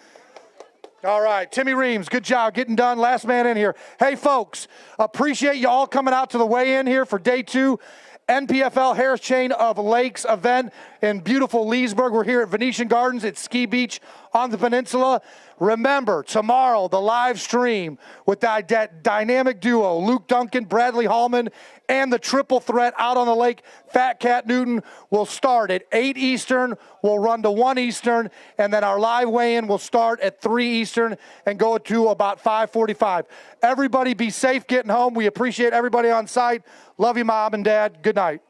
All right, Timmy Reams, good job getting done. Last man in here. Hey, folks, appreciate you all coming out to the weigh-in here for day 2. NPFL Harris Chain of Lakes event in beautiful Leesburg. We're here at Venetian Gardens at Ski Beach on the peninsula. Remember, tomorrow, the live stream with that dynamic duo, Luke Duncan, Bradley Hallman, and the triple threat out on the lake, Fat Cat Newton, will start at 8 Eastern, will run to 1 Eastern, and then our live weigh-in will start at 3 Eastern and go to about 5:45. Everybody be safe getting home. We appreciate everybody on site. Love you, Mom and Dad. Good night.